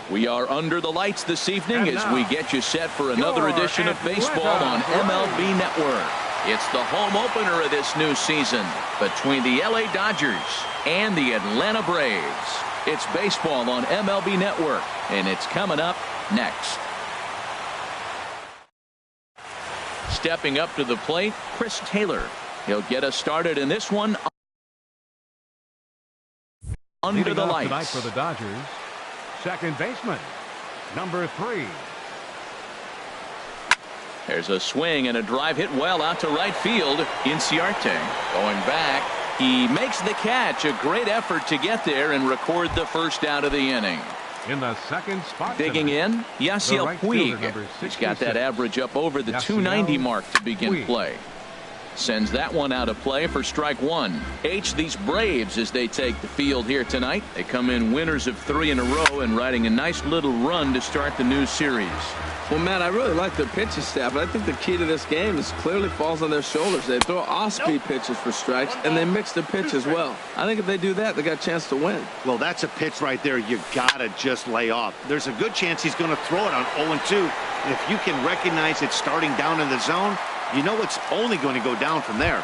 We are under the lights this evening as we get you set for another edition of baseball on MLB Network. It's the home opener of this new season between the LA Dodgers and the Atlanta Braves. It's baseball on MLB Network, and it's coming up next. Stepping up to the plate, Chris Taylor. He'll get us started in this one under the lights. Tonight for the Dodgers, second baseman, number 3. There's a swing and a drive hit well out to right field. Inciarte going back. He makes the catch. A great effort to get there and record the first out of the inning. In the second spot digging in, Yasiel Puig. He's got that average up over the 290 mark to begin play. Sends that one out of play for strike one. These Braves, as they take the field here tonight, they come in winners of 3 in a row and riding a nice little run to start the new series. Well, Matt, I really like their pitching staff, but I think the key to this game is clearly falls on their shoulders. They throw off-speed pitches for strikes, and they mix the pitch as well. I think if they do that, they got a chance to win. Well, that's a pitch right there you gotta just lay off. There's a good chance he's going to throw it on 0-2, and if you can recognize it starting down in the zone, you know it's only going to go down from there.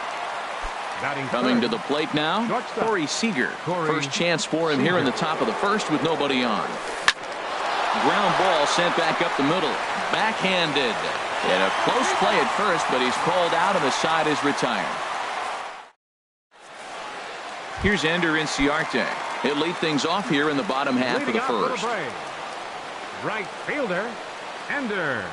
Coming to the plate now, Corey Seager. First chance for him here in the top of the first with nobody on. Ground ball sent back up the middle. Backhanded. In a close play at first, but he's called out and the side is retired. Here's Ender Inciarte. He'll lead things off here in the bottom half of the first. Right fielder, Ender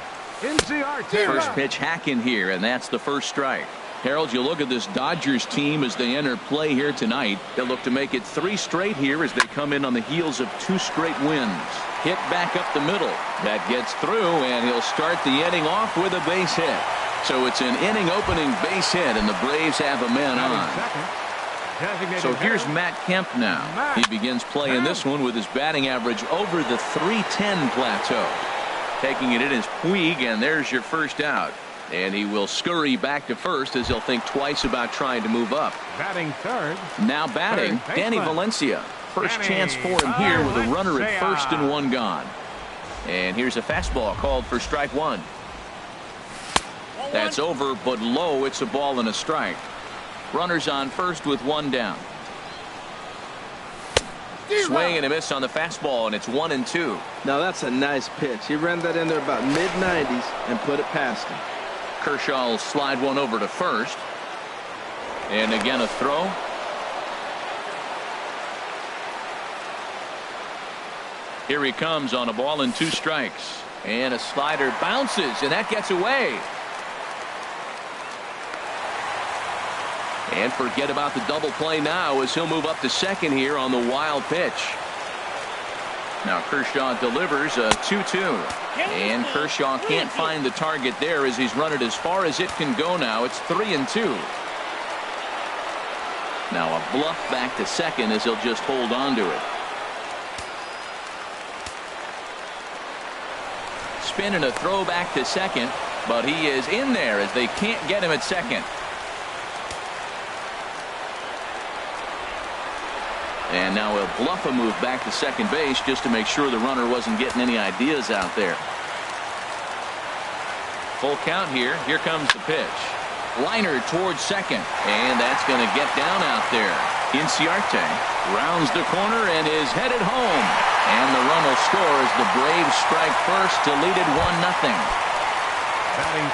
Inciarte. First pitch hack in here, and that's the first strike. Harold, you look at this Dodgers team as they enter play here tonight. They'll look to make it 3 straight here as they come in on the heels of 2 straight wins. Hit back up the middle. That gets through, and he'll start the inning off with a base hit. So it's an inning-opening base hit, and the Braves have a man on. So here's Matt Kemp now. He begins play in this one with his batting average over the .310 plateau. Taking it in is Puig, and there's your first out. And he will scurry back to first as he'll think twice about trying to move up. Batting third. Now batting, Danny Valencia. First chance for him here with a runner at first and 1 gone. And here's a fastball called for strike 1. That's over, but low. It's a ball and a strike. Runners on first with 1 down. Swing and a miss on the fastball, and it's 1-2. Now that's a nice pitch. He ran that in there about mid-90s and put it past him. Kershaw will slide one over to first. And again a throw. Here he comes on a ball and 2 strikes. And a slider bounces, and that gets away. And forget about the double play now as he'll move up to second here on the wild pitch. Now Kershaw delivers a 2-2. And Kershaw can't find the target there as he's run it as far as it can go now. It's 3-2. Now a bluff back to second as he'll just hold on to it. Spin and a throw back to second, but he is in there as they can't get him at second. And now he'll bluff a move back to second base just to make sure the runner wasn't getting any ideas out there. Full count here. Here comes the pitch. Liner towards second. And that's going to get down out there. Inciarte rounds the corner and is headed home. And the run will score as the Braves strike first to lead it 1-0.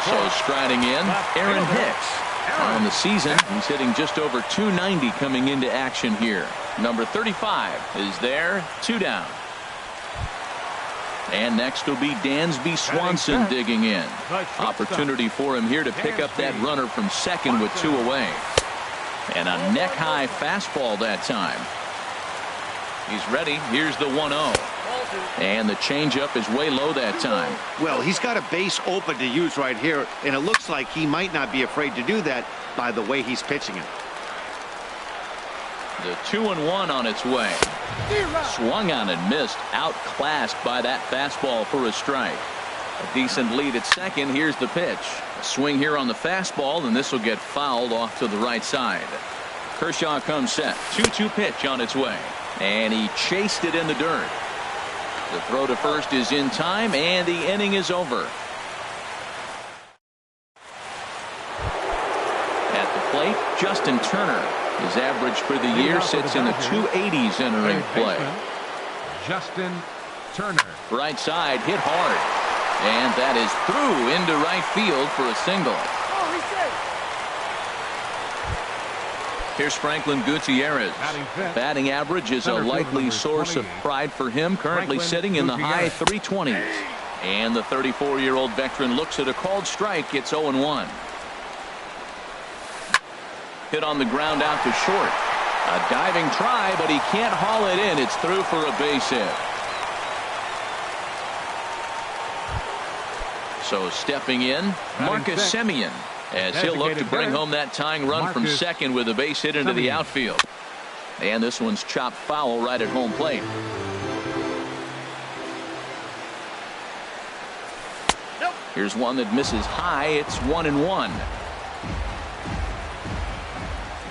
So striding in, Aaron Hicks. On the season, he's hitting just over 290 coming into action here. Number 35 is there, 2 down. And next will be Dansby Swanson digging in. Opportunity for him here to pick up that runner from second with 2 away. And a neck-high fastball that time. He's ready. Here's the 1-0. And the changeup is way low that time. Well, he's got a base open to use right here, and it looks like he might not be afraid to do that by the way he's pitching it. The 2-1 on its way. Swung on and missed. Outclassed by that fastball for a strike. A decent lead at second. Here's the pitch. A swing here on the fastball, and this will get fouled off to the right side. Kershaw comes set. 2-2 pitch on its way. And he chased it in the dirt. The throw to first is in time, and the inning is over. At the plate, Justin Turner. His average for the year sits in the 280s entering play. Justin Turner. Right side, hit hard. And that is through into right field for a single. Here's Franklin Gutierrez. Batting average is a likely source of pride for him, currently sitting in the high 320s. And the 34-year-old veteran looks at a called strike. It's 0-1. Hit on the ground out to short. A diving try, but he can't haul it in. It's through for a base hit. So stepping in, Marcus Semien, as he'll look to bring home that tying run from second with a base hit into the outfield. And this one's chopped foul right at home plate. Here's one that misses high. It's 1-1.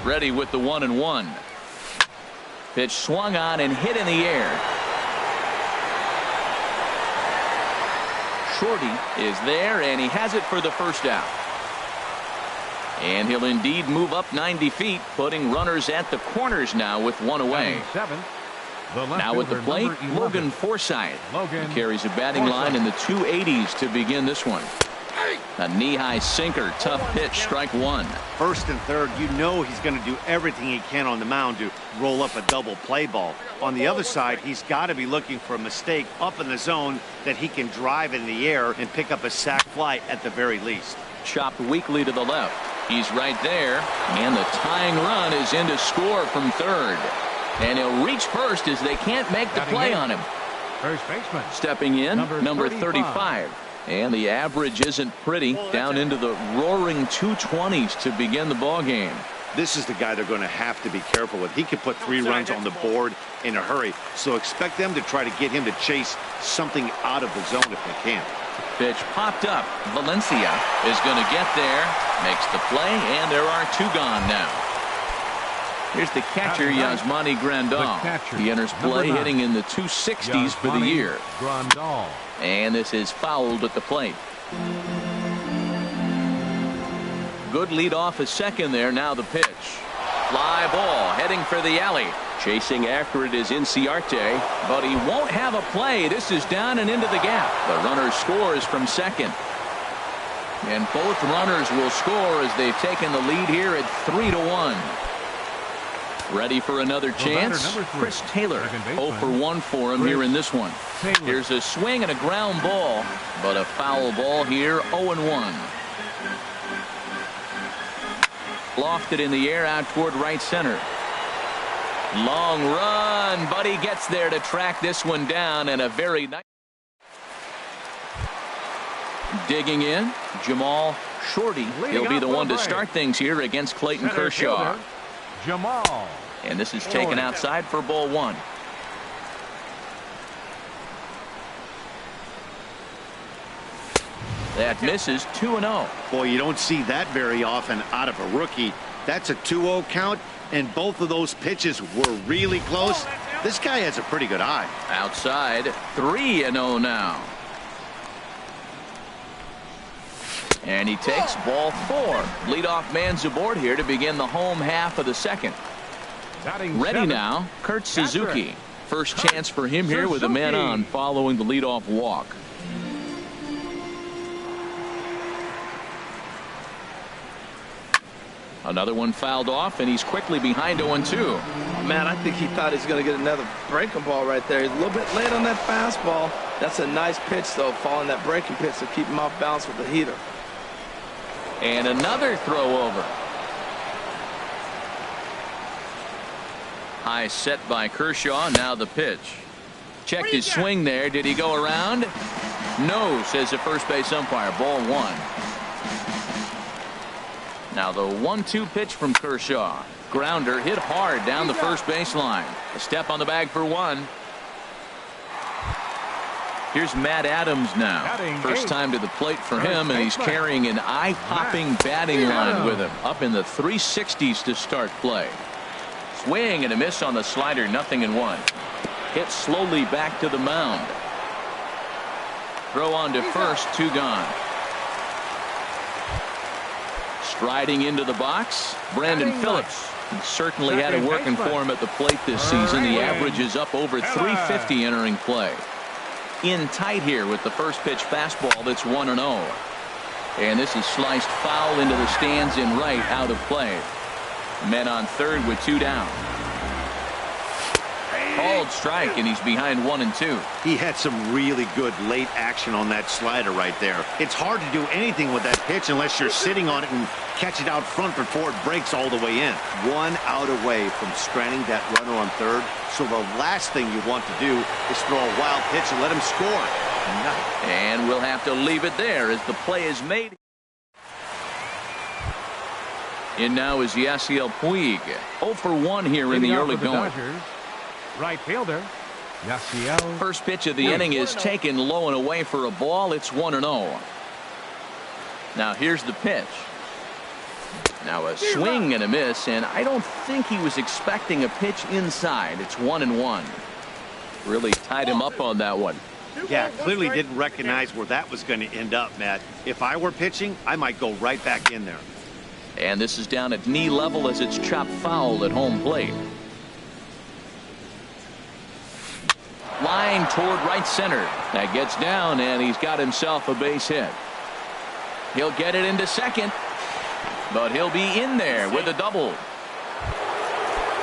Ready with the 1-1. Pitch swung on and hit in the air. Shorty is there, and he has it for the first out. And he'll indeed move up 90 feet, putting runners at the corners now with one away. Now at the plate, Logan Forsythe. He carries a batting line in the 280s to begin this one. A knee-high sinker, tough pitch, strike one. First and third, you know he's going to do everything he can on the mound to roll up a double play ball. On the other side, he's got to be looking for a mistake up in the zone that he can drive in the air and pick up a sac fly at the very least. Chopped weakly to the left. He's right there, and the tying run is in to score from third. And he'll reach first as they can't make the play on him. First baseman. Stepping in, number 35. And the average isn't pretty, down into the roaring 220s to begin the ball game. This is the guy they're going to have to be careful with. He can put 3 runs on the board in a hurry, so expect them to try to get him to chase something out of the zone if they can. Pitch popped up. Valencia is going to get there, makes the play, and there are 2 gone now. Here's the catcher, Yasmani Grandal. He enters play hitting in the 260s for the year. And this is fouled at the plate. Good lead off a second there. Now the pitch. Fly ball heading for the alley. Chasing after it is Inciarte, but he won't have a play. This is down and into the gap. The runner scores from second. And both runners will score as they've taken the lead here at 3-1. Ready for another chance. Chris Taylor, 0 for 1 for him here in this one. Here's a swing and a ground ball, but a foul ball here, 0-1. Lofted in the air out toward right center. Long run, but he gets there to track this one down, and a very nice. Digging in, Jamal Shorty. He'll be the one to start things here against Clayton Kershaw. Jamal. And this is taken outside for ball 1. That misses. 2-0. Boy, you don't see that very often out of a rookie. That's a 2-0 count, and both of those pitches were really close. This guy has a pretty good eye. Outside, 3-0 now. And he takes ball 4. Leadoff man's aboard here to begin the home half of the second. Ready now, Kurt Suzuki. First chance for him here with a man on following the leadoff walk. Another one fouled off, and he's quickly behind 0-2. Man, I think he thought he was going to get another breaking ball right there. He's a little bit late on that fastball. That's a nice pitch, though, following that breaking pitch to keep him off balance with the heater. And another throw over. High set by Kershaw. Now the pitch. Checked his swing there. Did he go around? No, says the first base umpire. Ball 1. Now the 1-2 pitch from Kershaw. Grounder hit hard down the first baseline. A step on the bag for 1. Here's Matt Adams now. First time to the plate for him, and he's carrying an eye-popping batting line with him. Up in the 360s to start play. Swing and a miss on the slider. 0-1. Hit slowly back to the mound. Throw on to first, 2 gone. Striding into the box, Brandon Phillips. He certainly had it working for him at the plate this season. The average is up over 350 entering play. In tight here with the first pitch fastball that's 1-0. And this is sliced foul into the stands in right, out of play. Men on third with 2 down. Called strike, and he's behind 1-2. He had some really good late action on that slider right there. It's hard to do anything with that pitch unless you're sitting on it and catch it out front before it breaks all the way in. 1 out away from stranding that runner on third. So the last thing you want to do is throw a wild pitch and let him score. And we'll have to leave it there as the play is made. And now is Yasiel Puig. 0 for 1 here in the early going. Right fielder, Yasiel. First pitch of the inning is taken low and away for a ball. It's 1-0. Now here's the pitch. Now a swing and a miss, and I don't think he was expecting a pitch inside. It's 1-1. Really tied him up on that one. Yeah, clearly didn't recognize where that was going to end up, Matt. If I were pitching, I might go right back in there. And this is down at knee level as it's chopped foul at home plate. Line toward right center. That gets down, and he's got himself a base hit. He'll get it into second, but he'll be in there with a double.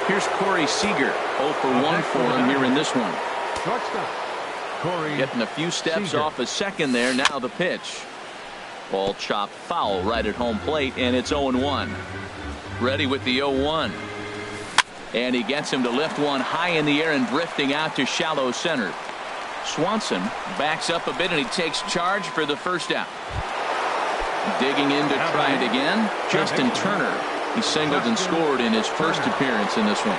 Here's Corey Seager. 0 for 1 for him here in this one. Shortstop, Corey. Getting a few steps Seager. off a second there. Now the pitch. Ball chopped foul right at home plate, and it's 0-1. Ready with the 0-1. And he gets him to lift one high in the air and drifting out to shallow center. Swanson backs up a bit, and he takes charge for the first out. Digging in to try it again, Justin Turner. He singled and scored in his first appearance in this one.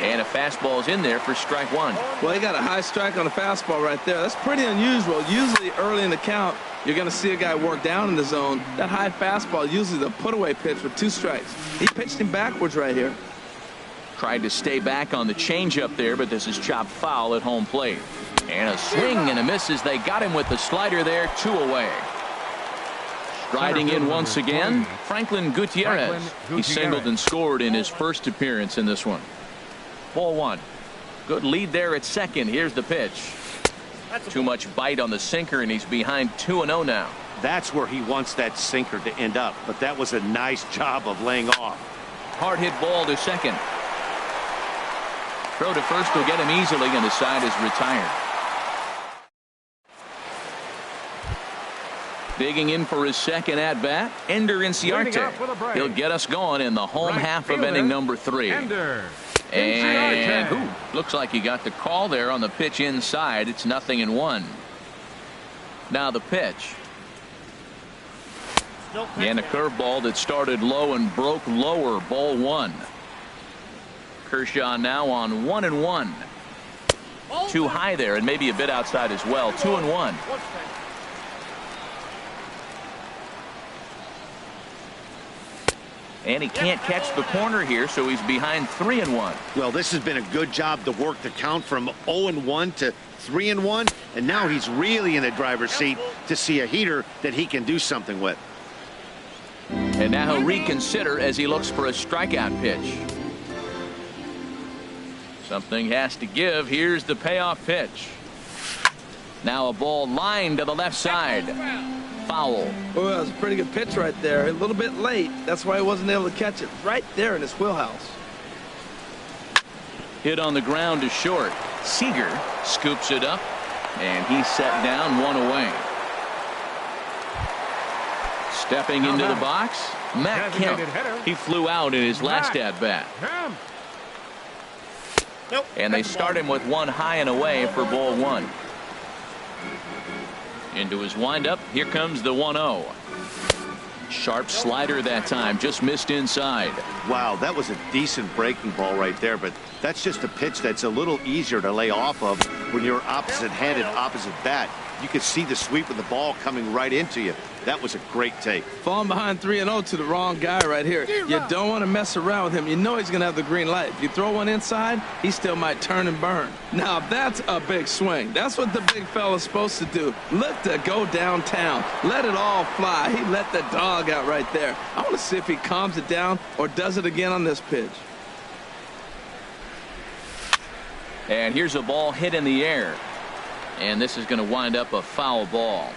And a fastball's in there for strike 1. Well, he got a high strike on the fastball right there. That's pretty unusual. Usually early in the count, you're going to see a guy work down in the zone. That high fastball, usually the put-away pitch with 2 strikes. He pitched him backwards right here. Tried to stay back on the changeup there, but this is chopped foul at home plate. And a swing and a miss as they got him with the slider there, 2 away. Striding in once again, Franklin Gutierrez. He singled and scored in his first appearance in this one. Ball 1. Good lead there at second. Here's the pitch. Too much bite on the sinker, and he's behind 2-0 now. That's where he wants that sinker to end up, but that was a nice job of laying off. Hard hit ball to second. Throw to first will get him easily, and the side is retired. Digging in for his second at bat, Ender Inciarte. He'll get us going in the home half of inning number 3. And looks like he got the call there on the pitch inside. It's 0-1. Now the pitch. And a curveball that started low and broke lower. Ball 1. Kershaw now on 1-1. Too high there, and maybe a bit outside as well. 2-1. And he can't catch the corner here, so he's behind 3-1. Well, this has been a good job to work the count from 0-1 to 3-1, and now he's really in the driver's seat to see a heater that he can do something with. And now he'll reconsider as he looks for a strikeout pitch. Something has to give. Here's the payoff pitch. Now a ball lined to the left side. Foul. Oh, that was a pretty good pitch right there. A little bit late. That's why he wasn't able to catch it right there in his wheelhouse. Hit on the ground to short. Seager scoops it up, and he's set down 1 away. Stepping into the box, Matt Kemp. He flew out in his last at-bat. And they start him with 1 high and away for ball 1. Into his windup. Here comes the 1-0. Sharp slider that time. Just missed inside. Wow, that was a decent breaking ball right there, but that's just a pitch that's a little easier to lay off of when you're opposite-handed, opposite bat. You could see the sweep of the ball coming right into you. That was a great take. Falling behind 3-0 to the wrong guy right here. You don't want to mess around with him. You know he's going to have the green light. If you throw one inside, he still might turn and burn. Now, that's a big swing. That's what the big fella's supposed to do. Look to go downtown. Let it all fly. He let the dog out right there. I want to see if he calms it down or does it again on this pitch. And here's a ball hit in the air. And this is going to wind up a foul ball.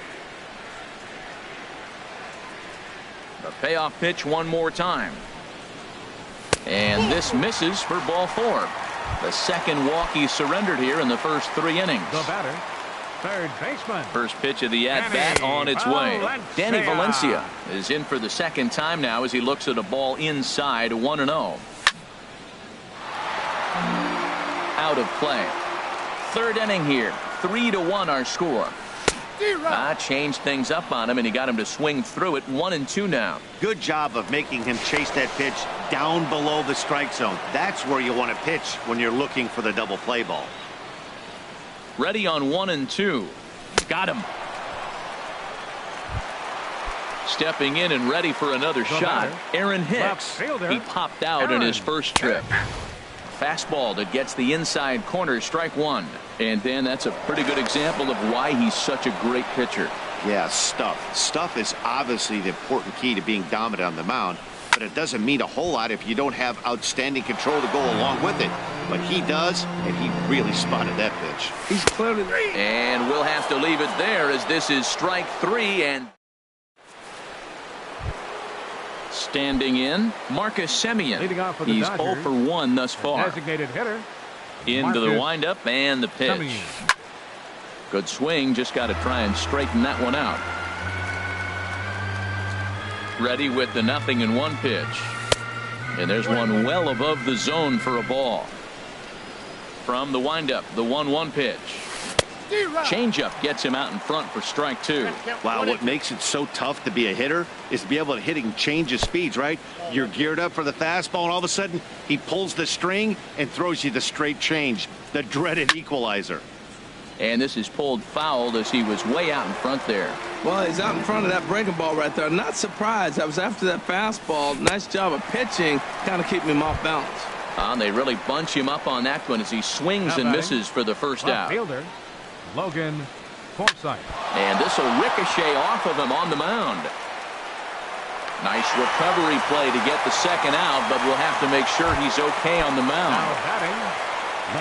The payoff pitch one more time. And this misses for ball 4. The second walk he surrendered here in the first 3 innings. The batter, third baseman. First pitch of the at-bat on its way. Danny Valencia is in for the second time now as he looks at a ball inside 1-0. Out of play. Third inning here. 3-1 our score. Changed things up on him, and he got him to swing through it. 1-2 now. Good job of making him chase that pitch down below the strike zone. That's where you want to pitch when you're looking for the double play ball. Ready on 1-2. Got him. Stepping in and ready for another shot. Aaron Hicks. He popped out in his first trip. Fastball that gets the inside corner, strike 1. And Dan, that's a pretty good example of why he's such a great pitcher. Yeah, stuff. Stuff is obviously the important key to being dominant on the mound, but it doesn't mean a whole lot if you don't have outstanding control to go along with it. But he does, and he really spotted that pitch. He's clearly. And we'll have to leave it there as this is strike 3. And standing in, Marcus Semien. He's 0 for 1 thus far. Designated hitter. Into the windup and the pitch. Good swing, just got to try and straighten that one out. Ready with the 0-1 pitch. And there's one well above the zone for a ball. From the windup, the 1-1 pitch. Changeup gets him out in front for strike 2. Wow, what makes it so tough to be a hitter is to be able to hitting change of speeds, right? You're geared up for the fastball, and all of a sudden he pulls the string and throws you the straight change, the dreaded equalizer. And this is pulled foul as he was way out in front there. Well, he's out in front of that breaking ball right there. Not surprised. I was after that fastball. Nice job of pitching, kind of keeping him off balance. They really bunch him up on that one as he swings and misses for the first out. Fielder Logan Forsythe. And this will ricochet off of him on the mound. Nice recovery play to get the second out, but we'll have to make sure he's okay on the mound.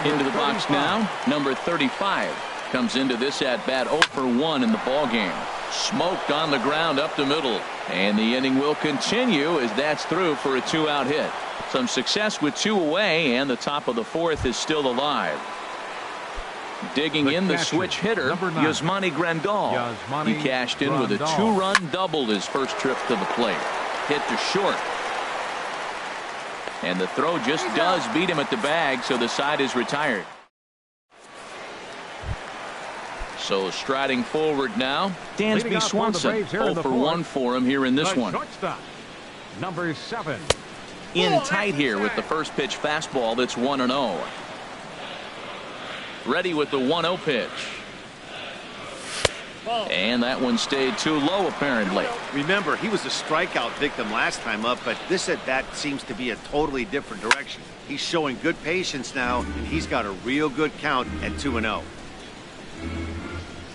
Into the box now, number 35 comes into this at bat 0 for 1 in the ball game. Smoked on the ground up the middle, and the inning will continue as that's through for a 2-out hit. Some success with 2 away, and the top of the 4th is still alive. Digging in the switch hitter, Yasmani Grandal. He cashed in with a 2-run double his first trip to the plate. Hit to short. And the throw just does beat him at the bag, so the side is retired. So striding forward now, Dansby Swanson. 0 for 1 for him here in this one. Number 7. In tight here with the first pitch fastball that's 1-0. Ready with the 1-0 pitch. And that one stayed too low apparently. Remember, he was a strikeout victim last time up, but this at bat seems to be a totally different direction. He's showing good patience now, and he's got a real good count at 2-0.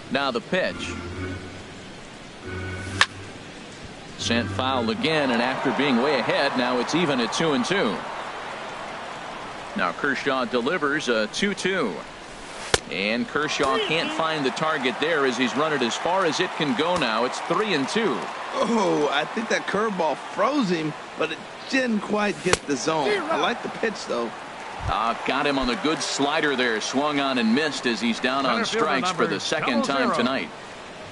Now the pitch. Sent foul again, and after being way ahead, now it's even at 2-2. Now Kershaw delivers a 2-2. And Kershaw can't find the target there as he's run it as far as it can go now. It's 3-2. Oh, I think that curveball froze him, but it didn't quite hit the zone. I like the pitch, though. Got him on the good slider there. Swung on and missed as he's down on strikes for the second time tonight.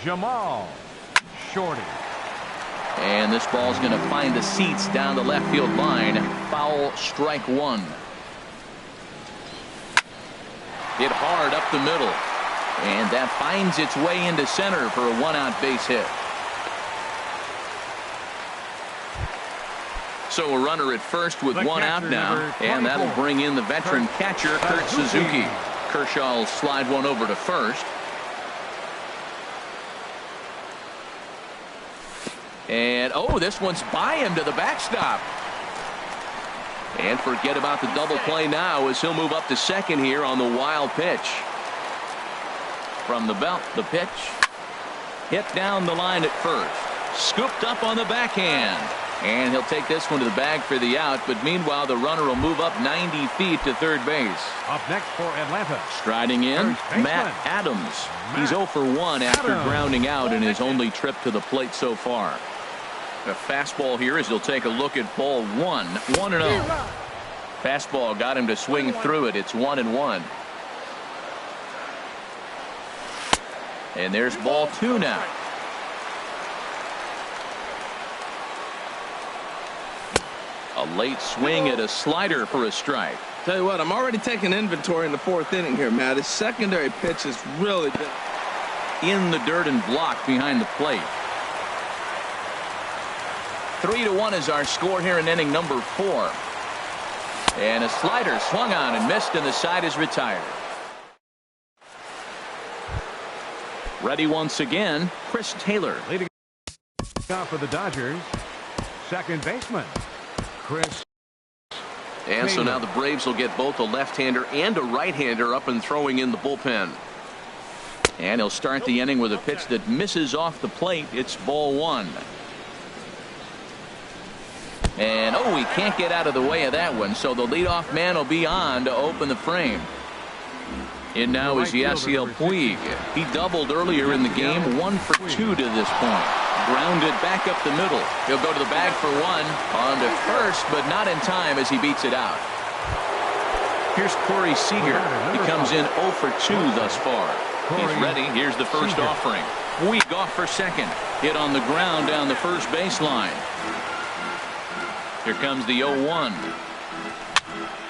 Jamal Shorty. And this ball's going to find the seats down the left field line. Foul, strike 1. Hit hard up the middle. And that finds its way into center for a 1-out base hit. So a runner at first with 1 out now. And that'll bring in the veteran catcher, Kurt Suzuki. Kershaw will slide one over to first. And, oh, this one's by him to the backstop. And forget about the double play now as he'll move up to second here on the wild pitch. From the belt, the pitch. Hit down the line at first. Scooped up on the backhand. And he'll take this one to the bag for the out. But meanwhile, the runner will move up 90 feet to third base. Up next for Atlanta. Striding in, Matt Adams. He's 0 for 1 after grounding out in his only trip to the plate so far. A fastball here as he'll take a look at ball 1. 1-0. Fastball got him to swing through it. It's 1-1. And there's ball 2 now. A late swing at a slider for a strike. Tell you what, I'm already taking inventory in the 4th inning here, Matt. His secondary pitch has really been in the dirt and blocked behind the plate. 3-1 is our score here in inning number 4. And a slider swung on and missed, and the side is retired. Ready once again, Chris Taylor. Leading off for the Dodgers, second baseman, Chris. And so now the Braves will get both a left-hander and a right-hander up and throwing in the bullpen. And he'll start the inning with a pitch that misses off the plate. It's ball 1. And, oh, he can't get out of the way of that one, so the leadoff man will be on to open the frame. In now is Yasiel Puig. He doubled earlier in the game, 1 for 2 to this point. Grounded back up the middle. He'll go to the bag for 1. On to first, but not in time as he beats it out. Here's Corey Seager. He comes in 0 for 2 thus far. He's ready. Here's the first offering. Puig off for second. Hit on the ground down the first baseline. Here comes the 0-1.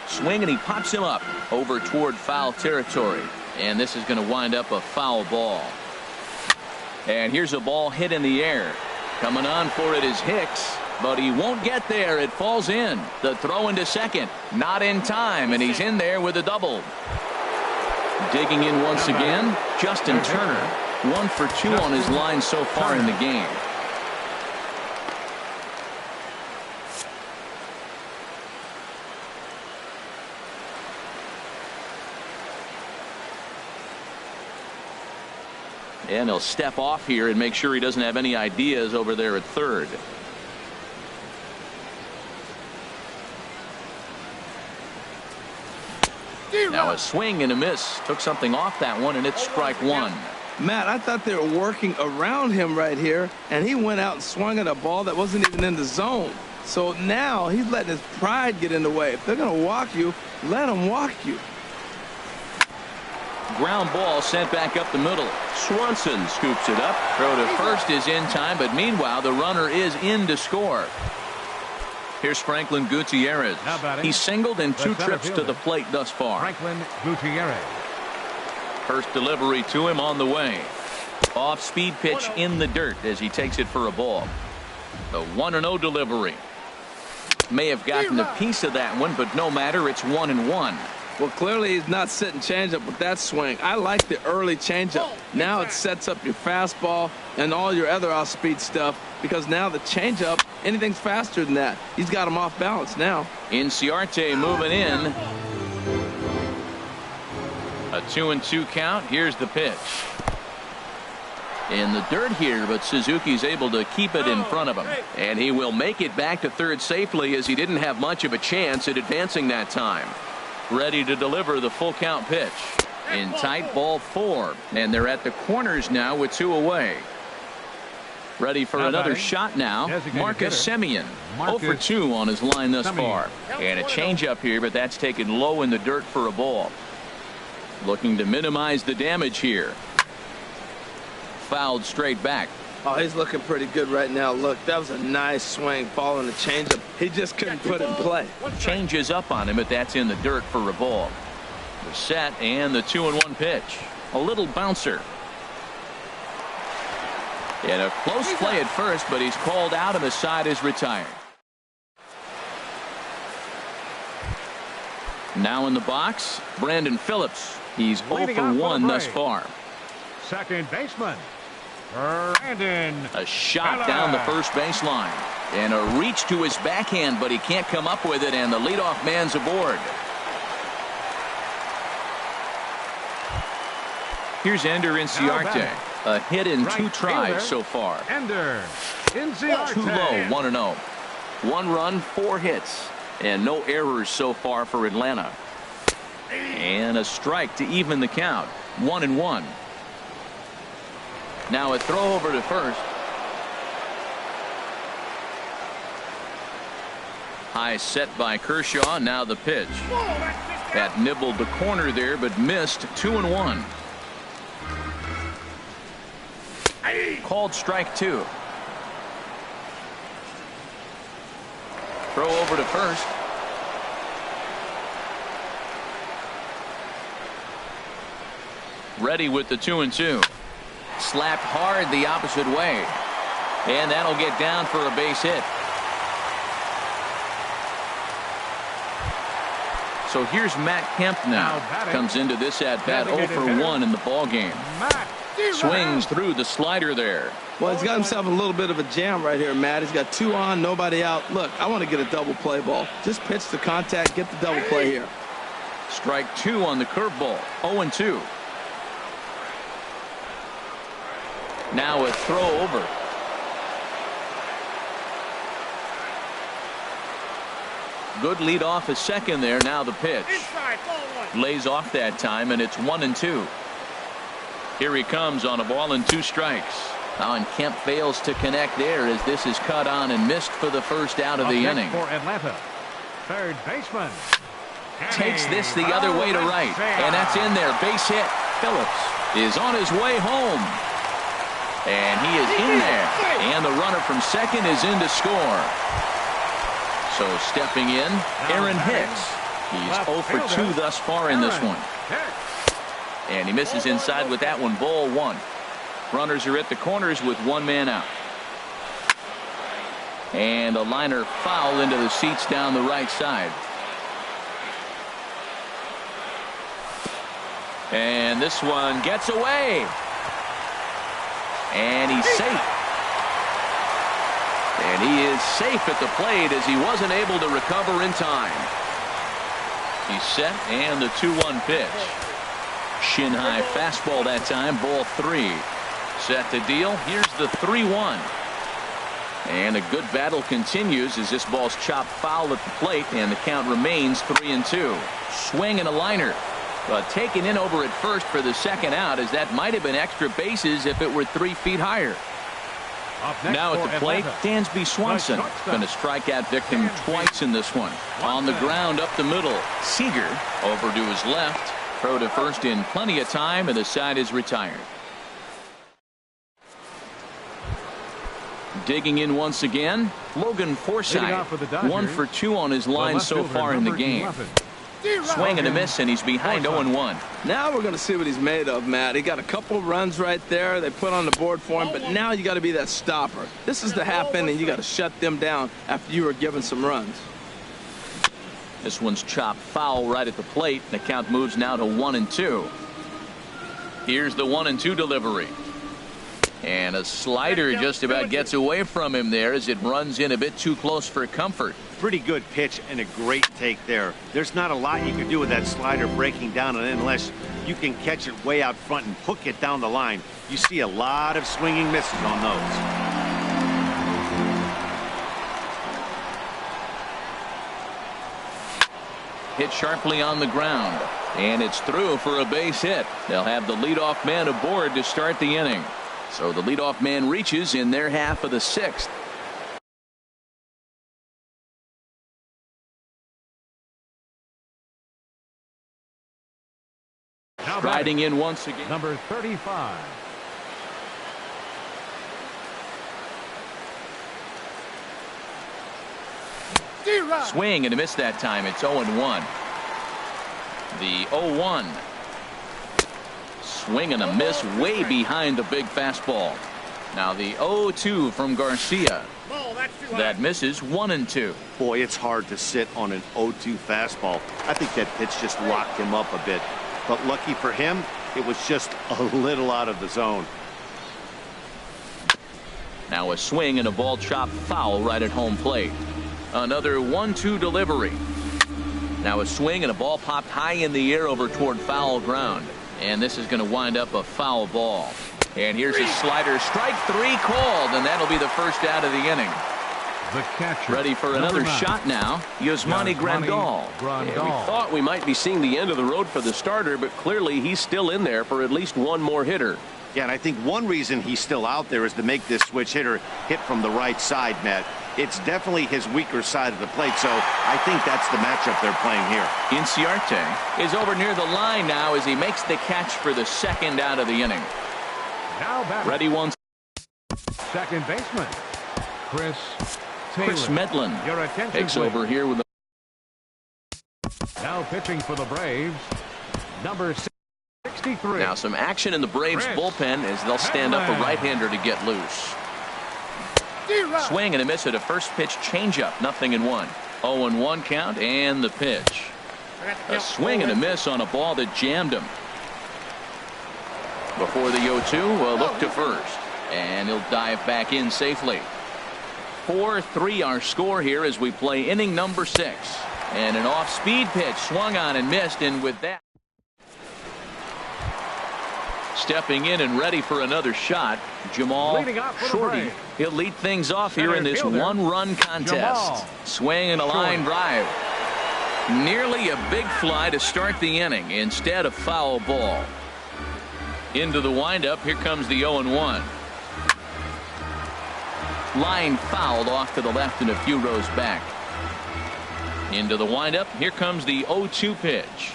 Swing, and he pops him up over toward foul territory. And this is going to wind up a foul ball. And here's a ball hit in the air. Coming on for it is Hicks, but he won't get there. It falls in. The throw into second. Not in time, and he's in there with a double. Digging in once again, Justin Turner. 1 for 2 on his line so far in the game. And he'll step off here and make sure he doesn't have any ideas over there at third. Now a swing and a miss. Took something off that one, and it's strike 1. Matt, I thought they were working around him right here, and he went out and swung at a ball that wasn't even in the zone. So now he's letting his pride get in the way. If they're going to walk you, let them walk you. Ground ball sent back up the middle. Swanson scoops it up. Throw to first is in time, but meanwhile the runner is in to score. Here's Franklin Gutierrez. He's singled in 2 trips to the plate thus far. Franklin Gutierrez. First delivery to him on the way. Off speed pitch in the dirt as he takes it for a ball. The 1-0 delivery. May have gotten a piece of that one, but no matter, it's 1-1. Well, clearly he's not sitting changeup with that swing. I like the early changeup. Now it sets up your fastball and all your other off-speed stuff, because now the changeup, anything's faster than that. He's got him off balance now. Inciarte moving in. A 2-2 count. Here's the pitch. In the dirt here, but Suzuki's able to keep it in front of him. And he will make it back to third safely, as he didn't have much of a chance at advancing that time. Ready to deliver the full count pitch. In tight, ball 4. And they're at the corners now with 2 away. Ready for another shot now. Marcus Semien. 0 for 2 on his line thus far. And a changeup here, but that's taken low in the dirt for a ball. Looking to minimize the damage here. Fouled straight back. Oh, he's looking pretty good right now. Look, that was a nice swing, following the changeup. He just couldn't put it in play. Changes up on him, but that's in the dirt for a ball. The set and the 2-1 pitch. A little bouncer. And a close play at first, but he's called out and the side is retired. Now in the box, Brandon Phillips. He's 0 for 1 thus far. Second baseman, Brandon. A shot Miller. down the first baseline. And a reach to his backhand, but he can't come up with it, and the leadoff man's aboard. Here's Ender Inciarte. A hit in Right 2 tries fielder. so far. Ender Inciarte. Too low, 1-0. 1 run, 4 hits, and no errors so far for Atlanta. And a strike to even the count. 1-1. Now a throw over to first. High set by Kershaw. Now the pitch. That nibbled the corner there, but missed. 2-1. Called strike 2. Throw over to first. Ready with the 2-2. Slapped hard the opposite way. And that'll get down for a base hit. So here's Matt Kemp now. Comes into this at bat 0 for 1 in the ball game. Swings through the slider there. Well, he's got himself a little bit of a jam right here, Matt. He's got 2 on, nobody out. Look, I want to get a double play ball. Just pitch the contact, get the double play here. Strike 2 on the curveball. 0-2. Now a throw over. Good lead off a second there. Now the pitch. Lays off that time, and it's 1-2. Here he comes on a ball and 2 strikes. Now, and Kemp fails to connect there as this is cut on and missed for the first out of the inning. For Atlanta, third baseman. Takes this the other way to right, and that's in there. Base hit. Phillips is on his way home. And he is in there. And the runner from second is in to score. So stepping in, Aaron Hicks. He's 0 for 2 thus far in this one. And he misses inside with that one. Ball 1. Runners are at the corners with 1 man out. And a liner foul into the seats down the right side. And this one gets away. And he's safe. And he is safe at the plate as he wasn't able to recover in time. He's set, and the 2-1 pitch. Shin high fastball that time. Ball 3. Set to deal. Here's the 3-1. And a good battle continues as this ball's chopped foul at the plate, and the count remains 3-2. Swing and a liner. But taken in over at first for the second out, as that might have been extra bases if it were 3 feet higher. Now at the plate, Dansby Swanson. Going to strike out victim twice in this one. On the ground up the middle. Seager over to his left. Throw to first in plenty of time, and the side is retired. Digging in once again, Logan Forsythe. 1 for 2 on his line so far in the game. Swing and a miss, and he's behind 0-1. Now we're going to see what he's made of, Matt. He got a couple runs right there they put on the board for him, but now you got to be that stopper. This is the half inning. You got to shut them down after you were given some runs. This one's chopped foul right at the plate. The count moves now to 1-2. Here's the 1-2 delivery. And a slider just about gets away from him there as it runs in a bit too close for comfort. Pretty good pitch and a great take there. There's not a lot you can do with that slider breaking down unless you can catch it way out front and hook it down the line. You see a lot of swinging misses on those. Hit sharply on the ground, and it's through for a base hit. They'll have the leadoff man aboard to start the inning. So the leadoff man reaches in their half of the 6th. Riding in once again. Number 35. Swing and a miss that time. It's 0-1. The 0-1. Swing and a miss way behind the big fastball. Now the 0-2 from Garcia. That misses 1-2. Boy, it's hard to sit on an 0-2 fastball. I think that pitch just locked him up a bit. But lucky for him, it was just a little out of the zone. Now a swing and a ball chopped foul right at home plate. Another 1-2 delivery. Now a swing and a ball popped high in the air over toward foul ground. And this is going to wind up a foul ball. And here's a slider. Strike 3 called, and that'll be the first out of the inning. The catcher. Ready for another shot now. Yasmani Grandal. Yeah, we thought we might be seeing the end of the road for the starter, but clearly he's still in there for at least one more hitter. Yeah, and I think one reason he's still out there is to make this switch hitter hit from the right side, Matt. It's definitely his weaker side of the plate, so I think that's the matchup they're playing here. Inciarte is over near the line now as he makes the catch for the second out of the inning. Now back. Ready one. Second baseman, Chris Taylor. Chris Medlin Your attention, takes please. over here with the. Now pitching for the Braves, number 63. Now some action in the Braves Chris bullpen as they'll stand up a right-hander to get loose. Swing and a miss at a first pitch changeup. 0-1. 0-1 count and the pitch. A swing and a miss on a ball that jammed him. Before the 0-2, a look to first. And he'll dive back in safely. 4-3 our score here as we play inning number 6. And an off-speed pitch swung on and missed. And with that, stepping in and ready for another shot, Jamal Shorty. He'll lead things off here in this one-run contest. Swing and a line drive. Nearly a big fly to start the inning instead of foul ball. Into the windup. Here comes the 0-1. Line fouled off to the left and a few rows back. Into the windup. Here comes the 0-2 pitch.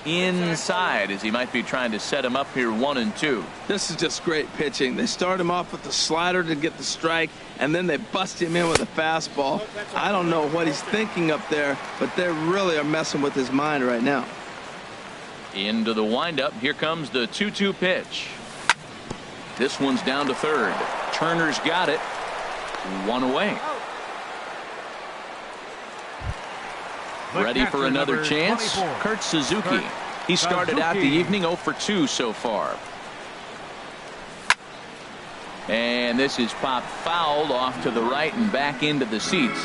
Inside as he might be trying to set him up here 1-2. This is just great pitching. They start him off with the slider to get the strike, and then they bust him in with a fastball. I don't know what he's thinking up there, but they really are messing with his mind right now. Into the windup. Here comes the 2-2 pitch. This one's down to third. Turner's got it. One away. Ready for another chance. 24. Kurt Suzuki. He started out the evening 0 for 2 so far. And this is popped fouled off to the right and back into the seats.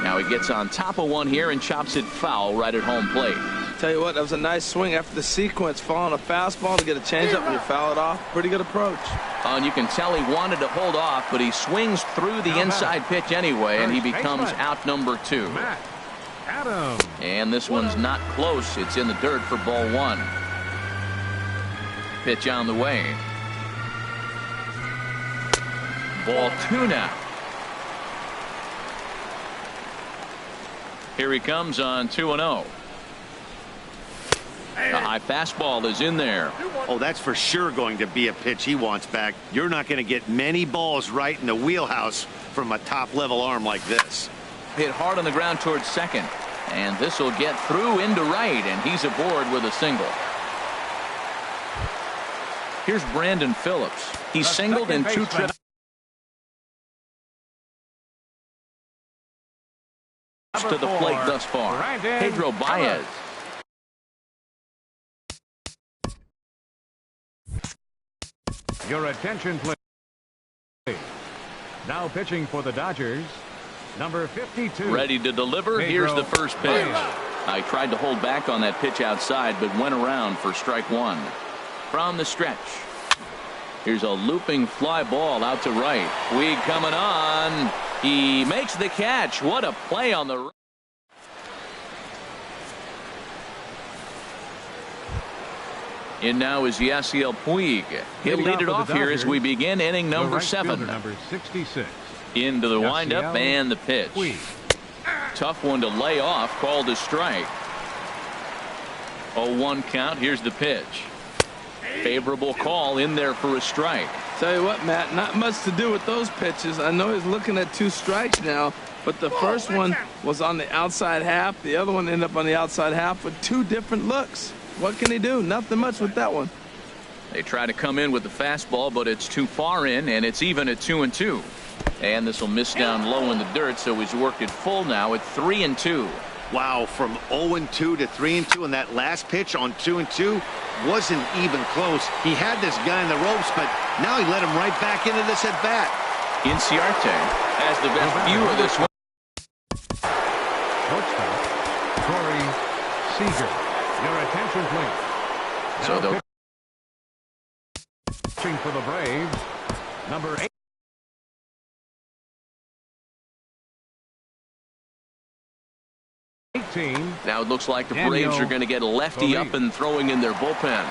Now he gets on top of one here and chops it foul right at home plate. Tell you what, that was a nice swing after the sequence, following a fastball to get a changeup and you foul it off. Pretty good approach. And you can tell he wanted to hold off, but he swings through the inside pitch anyway, and he becomes out number 2. Matt Adams. And this one's not close. It's in the dirt for ball 1. Pitch on the way. Ball 2 now. Here he comes on 2-0. The high fastball is in there. Oh, that's for sure going to be a pitch he wants back. You're not going to get many balls right in the wheelhouse from a top-level arm like this. Hit hard on the ground towards second. And this will get through into right, and he's aboard with a single. Here's Brandon Phillips. He's singled in 2 trips to the plate thus far. Pedro Baez. Your attention, please. Now pitching for the Dodgers, number 52. Ready to deliver. Here's the first pitch. I tried to hold back on that pitch outside, but went around for strike 1. From the stretch. Here's a looping fly ball out to right. Puig coming on. He makes the catch. What a play on the right. In now is Yasiel Puig. He'll lead it off here as we begin inning number 7. Number 66. Into the windup and the pitch. Puig. Tough one to lay off. Called a strike. 0-1 count. Here's the pitch. Favorable call in there for a strike. Tell you what, Matt, not much to do with those pitches. I know he's looking at 2 strikes now, but the first one was on the outside half. The other one ended up on the outside half with 2 different looks. What can he do? Nothing much with that one. They try to come in with the fastball, but it's too far in, and it's even at 2-2. And this will miss down low in the dirt, so he's worked it full now at 3-2. Wow, from 0-2 to 3-2, and that last pitch on 2-2 wasn't even close. He had this guy in the ropes, but now he let him right back into this at bat. Inciarte has the best view of this one. Shortstop, Corey Seager. Your attention, please. So Now they'll pitching for the Braves, number 18. now it looks like the Daniel Braves are going to get a lefty up and throwing in their bullpen.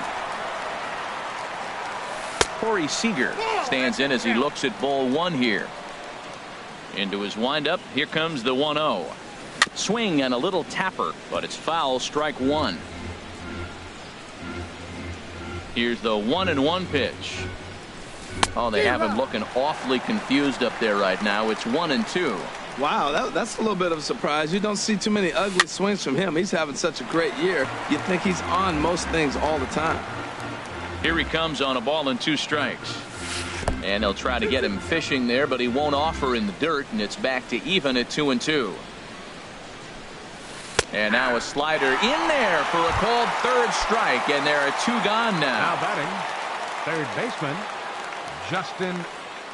Corey Seager stands in as he looks at ball one here. Into his windup. Here comes the 1-0. Swing and a little tapper, but it's foul. Strike one. Here's the 1-1 pitch. Oh, they have him looking awfully confused up there right now. It's 1-2. Wow, that's a little bit of a surprise. You don't see too many ugly swings from him. He's having such a great year. You think he's on most things all the time. Here he comes on a ball and 2 strikes. And they'll try to get him fishing there, but he won't offer in the dirt, and it's back to even at 2-2. And now a slider in there for a called third strike, and there are 2 gone now. Now batting, third baseman, Justin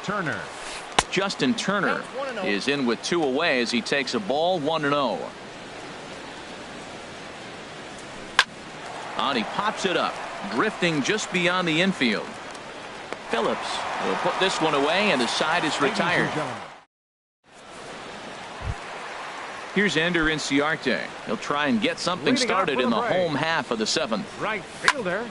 Turner. Justin Turner is in with 2 away as he takes a ball 1-0. And he pops it up, drifting just beyond the infield. Phillips will put this one away, and the side is retired. Here's Ender Inciarte. He'll try and get something started in the home half of the 7th. Right fielder,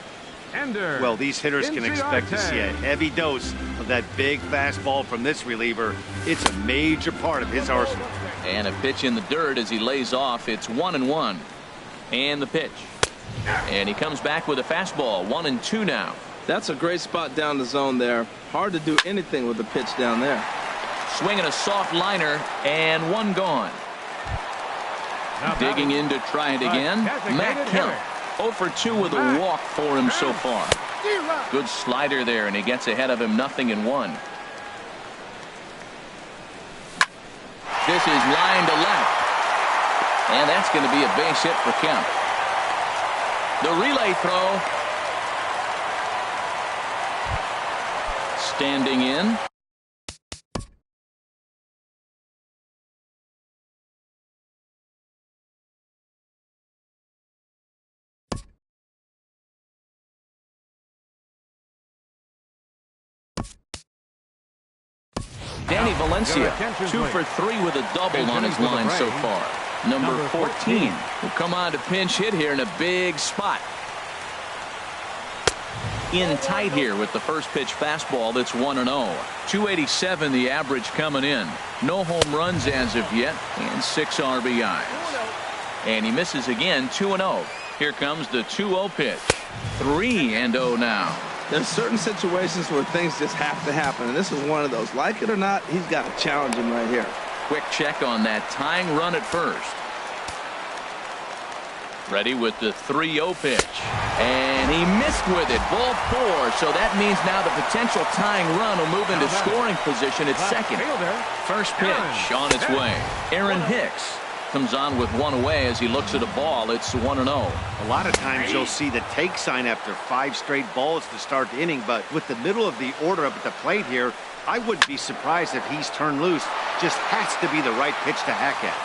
Ender. Well, these hitters can expect to see a heavy dose of that big fastball from this reliever. It's a major part of his arsenal. And a pitch in the dirt as he lays off. It's 1-1. And the pitch. And he comes back with a fastball. 1-2 now. That's a great spot down the zone there. Hard to do anything with the pitch down there. Swinging a soft liner, and 1 gone. Digging in to try it again. Matt Kemp 0 for 2 with a walk for him so far. Good slider there, and he gets ahead of him 0-1. This is line to left. And that's going to be a base hit for Kemp. The relay throw. Standing in. Danny Valencia 2 for 3 with a double on his line so far. Number 14 will come on to pinch hit here in a big spot. In tight here with the first pitch fastball. That's 1-0. 287 the average coming in. No home runs as of yet, and 6 RBIs. And he misses again. 2-0. Here comes the 2-0 pitch. 3-0 now. There's certain situations where things just have to happen, and this is one of those. Like it or not, he's got to challenge him right here. Quick check on that tying run at first. Ready with the 3-0 pitch. And he missed with it. Ball 4. So that means now the potential tying run will move into scoring position at second. First pitch on its way. Aaron Hicks comes on with 1 away as he looks at a ball. It's 1-0. A lot of times you'll see the take sign after 5 straight balls to start the inning, but with the middle of the order up at the plate here, I wouldn't be surprised if he's turned loose. Just has to be the right pitch to hack at.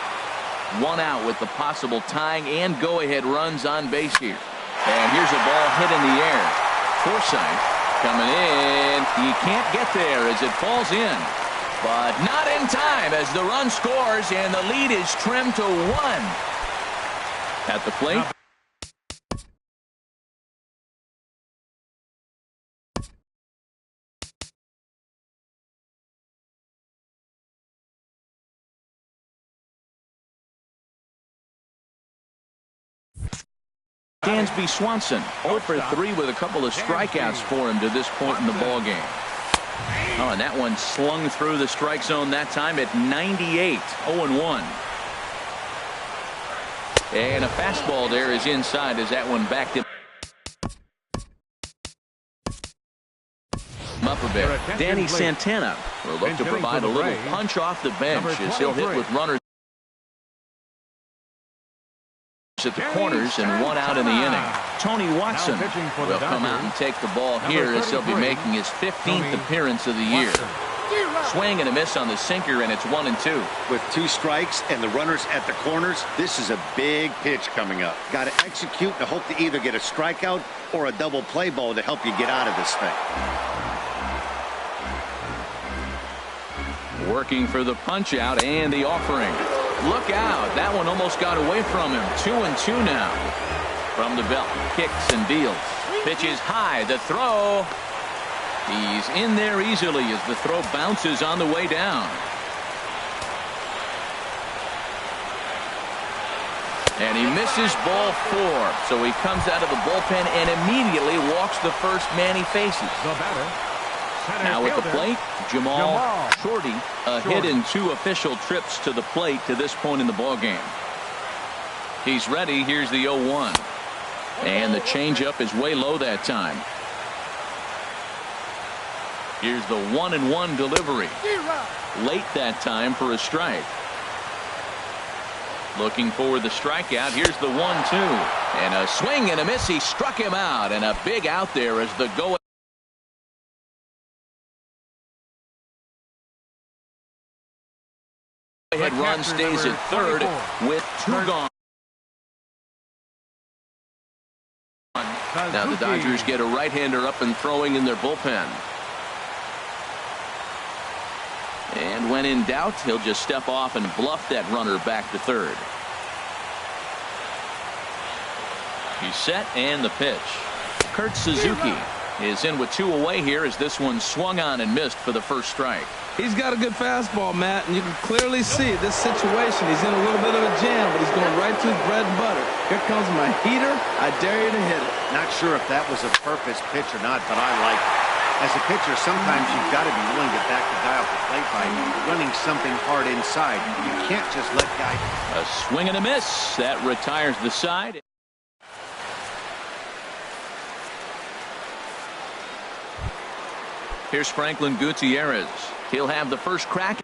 1 out with the possible tying and go-ahead runs on base here. And here's a ball hit in the air. Forsythe coming in. He can't get there as it falls in. But not in time as the run scores, and the lead is trimmed to 1. At the plate. Dansby Swanson 0 for 3 with a couple of strikeouts for him to this point in the ball game. Oh, and that one slung through the strike zone that time at 98. 0-1. And a fastball there is inside as that one backed him up a bit. Danny Santana will look to provide a little punch off the bench as he'll hit with runners at the corners and 1 out in the inning. Tony Watson will come out and take the ball here as he'll be making his 15th appearance of the year. Swing and a miss on the sinker, and it's 1-2. With 2 strikes and the runners at the corners, this is a big pitch coming up. Got to execute and hope to either get a strikeout or a double play ball to help you get out of this thing. Working for the punch out and the offering. Look out. That one almost got away from him. 2-2 now. From the belt. Kicks and deals. Pitches high. The throw. He's in there easily as the throw bounces on the way down. And he misses ball 4. So he comes out of the bullpen and immediately walks the first man he faces. The batter. Now at the plate, Jamal Shorty, a hit in 2 official trips to the plate to this point in the ballgame. He's ready. Here's the 0-1. And the changeup is way low that time. Here's the 1-1 delivery. Late that time for a strike. Looking for the strikeout. Here's the 1-2. And a swing and a miss. He struck him out. And a big out there as the go. Ahead run stays at third with 2 gone. Now the Dodgers get a right-hander up and throwing in their bullpen. And when in doubt, he'll just step off and bluff that runner back to third. He's set and the pitch. Kurt Suzuki is in with 2 away here as this one swung on and missed for the first strike. He's got a good fastball, Matt, and you can clearly see this situation. He's in a little bit of a jam, but he's going right to his bread and butter. Here comes my heater. I dare you to hit it. Not sure if that was a purpose pitch or not, but I like it. As a pitcher, sometimes you've got to be willing to back the guy off the plate by running something hard inside. You can't just let guys. A swing and a miss. That retires the side. Here's Franklin Gutierrez. He'll have the first crack.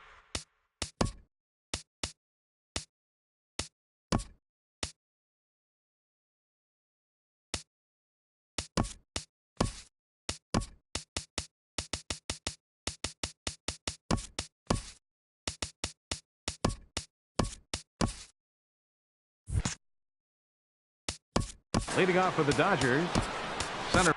Leading off for the Dodgers, center.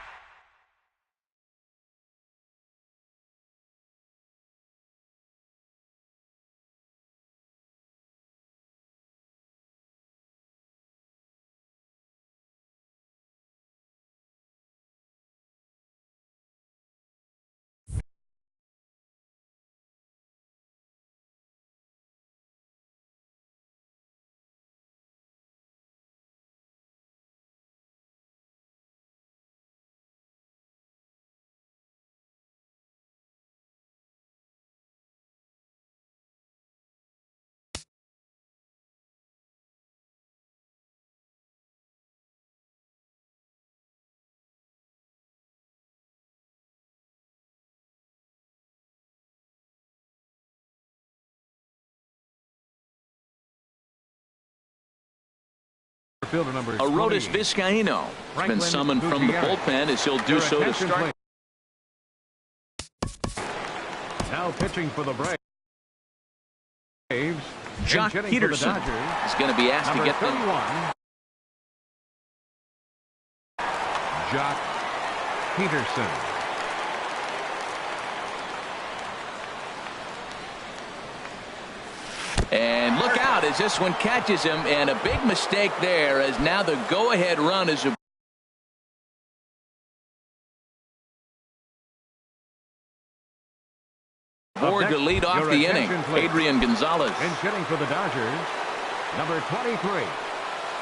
Fielder number Arodys Vizcaíno has been summoned from the bullpen as he'll do so to start. Now pitching for the Braves. Jock Peterson is going to be asked to get them. Jock Peterson. And look out as this one catches him, and a big mistake there as now the go-ahead run is aboard to lead off the inning. Adrian Gonzalez. And hitting for the Dodgers, number 23,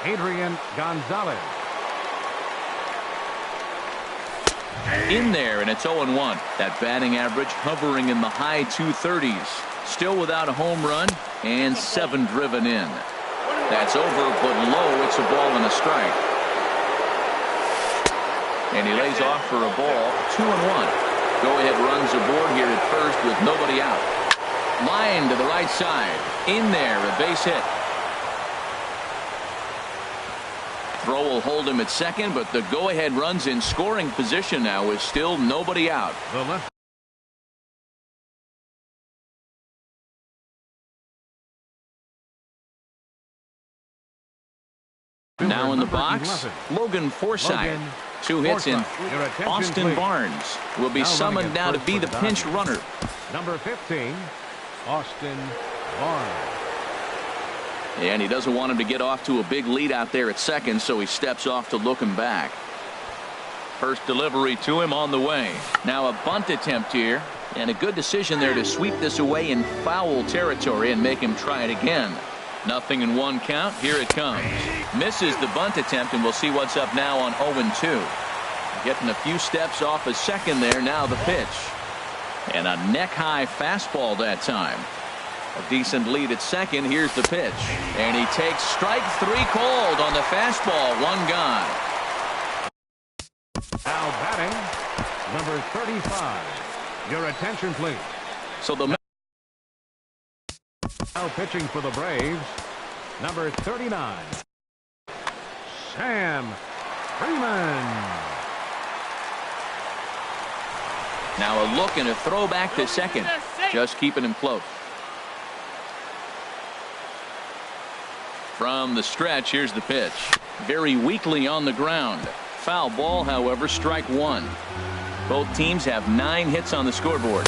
Adrian Gonzalez. In there, and it's 0-1. That batting average hovering in the high 230s. Still without a home run and 7 driven in. That's over, but low. It's a ball and a strike. And he lays off for a ball. 2-1. Go-ahead runs aboard here at first with nobody out. Line to the right side. In there, a base hit. Throw will hold him at second, but the go-ahead runs in scoring position now with still nobody out. The left. Now in the Number box, 11. Logan Forsythe. Logan 2 hits in. Your attention, Austin please. Barnes will be Now summoned running at now to first be for the the pinch Dodgers. runner. Number 15, Austin Barnes. And he doesn't want him to get off to a big lead out there at second, so he steps off to look him back. First delivery to him on the way. Now a bunt attempt here, and a good decision there to sweep this away in foul territory and make him try it again. Nothing in 1 count. Here it comes. Misses the bunt attempt, and we'll see what's up now on 0-2. Getting a few steps off a second there. Now the pitch. And a neck-high fastball that time. A decent lead at second. Here's the pitch. And he takes strike 3 called on the fastball. 1 gone. Now batting, number 35. Your attention, please. So the Now pitching for the Braves, number 39, Sam Freeman. now a look and a throw back to second. Just keeping him close. From the stretch, here's the pitch. Very weakly on the ground. Foul ball, however, strike 1. Both teams have 9 hits on the scoreboard.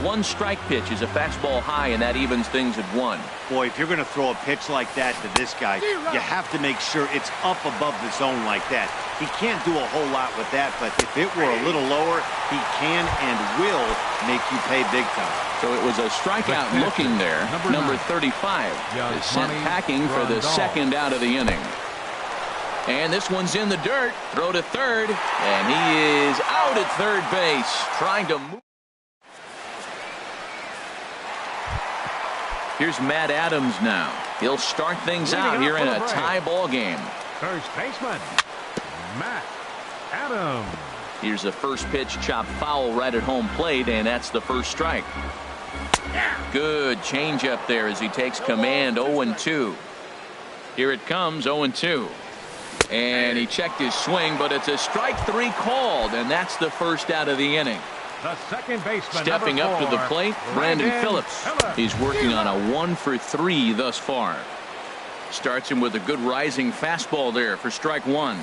1 strike pitch is a fastball high, and that evens things at 1. Boy, if you're going to throw a pitch like that to this guy, you have to make sure it's up above the zone like that. He can't do a whole lot with that, but if it were a little lower, he can and will make you pay big time. So it was a strikeout looking there. Number 35 is sent packing for the second out of the inning. And this one's in the dirt. Throw to third, and he is out at third base, trying to move. Here's Matt Adams now. He'll start things out here in a tie ball game. First baseman, Matt Adams. Here's the first pitch, chopped foul right at home plate, and that's the first strike. Good changeup there as he takes command. 0-2. Here it comes. 0-2. And he checked his swing, but it's a strike 3 called, and that's the first out of the inning. The second baseman, Stepping up to the plate, Brandon Phillips. He's working on a 1 for 3 thus far. Starts him with a good rising fastball there for strike 1.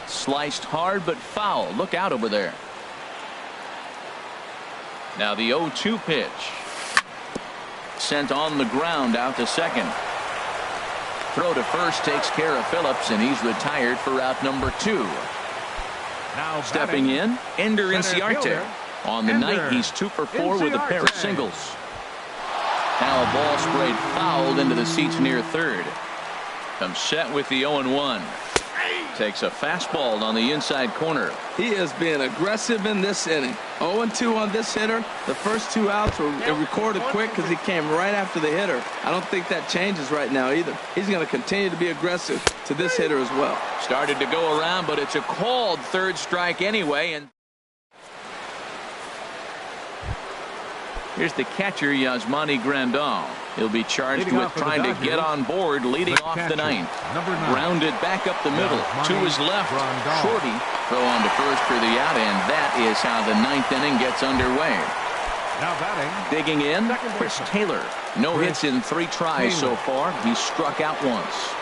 Sliced hard but foul. Look out over there. Now the 0-2 pitch. Sent on the ground out to second. Throw to first takes care of Phillips, and he's retired for out number 2. Now Stepping in, Ender Inciarte. On the night, he's 2 for 4 with a pair of Inciarte. singles. Now a ball sprayed fouled into the seats near third. Comes set with the 0-1. Takes a fastball on the inside corner. He is being aggressive in this inning. 0-2 on this hitter. The first 2 outs were recorded quick because he came right after the hitter. I don't think that changes right now either. He's going to continue to be aggressive to this hitter as well. Started to go around, but it's a called third strike anyway. And here's the catcher, Yasmani Grandal. He'll be charged Leading with off for the trying to Dodgers, get on board, leading the off catcher, the ninth. number 9. Grounded back up the middle to his left. Grandal. Shorty throw on to first for the out, and that is how the 9th inning gets underway. Now batting, Digging in, second Chris baseman. Taylor. No Chris hits in 3 tries so Taylor. far. He's struck out once.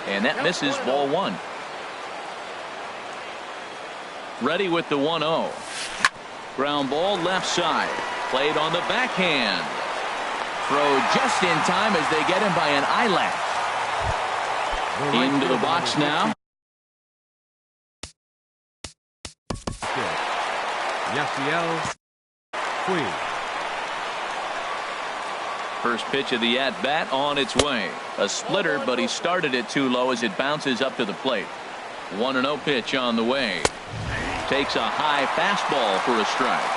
And that misses ball 1. Ready with the 1-0. Ground ball left side. Played on the backhand. Throw just in time as they get him by an eyelash. Into the box now. Yasiel Puig. First pitch of the at-bat on its way. A splitter, but he started it too low as it bounces up to the plate. 1-0 pitch on the way. Takes a high fastball for a strike.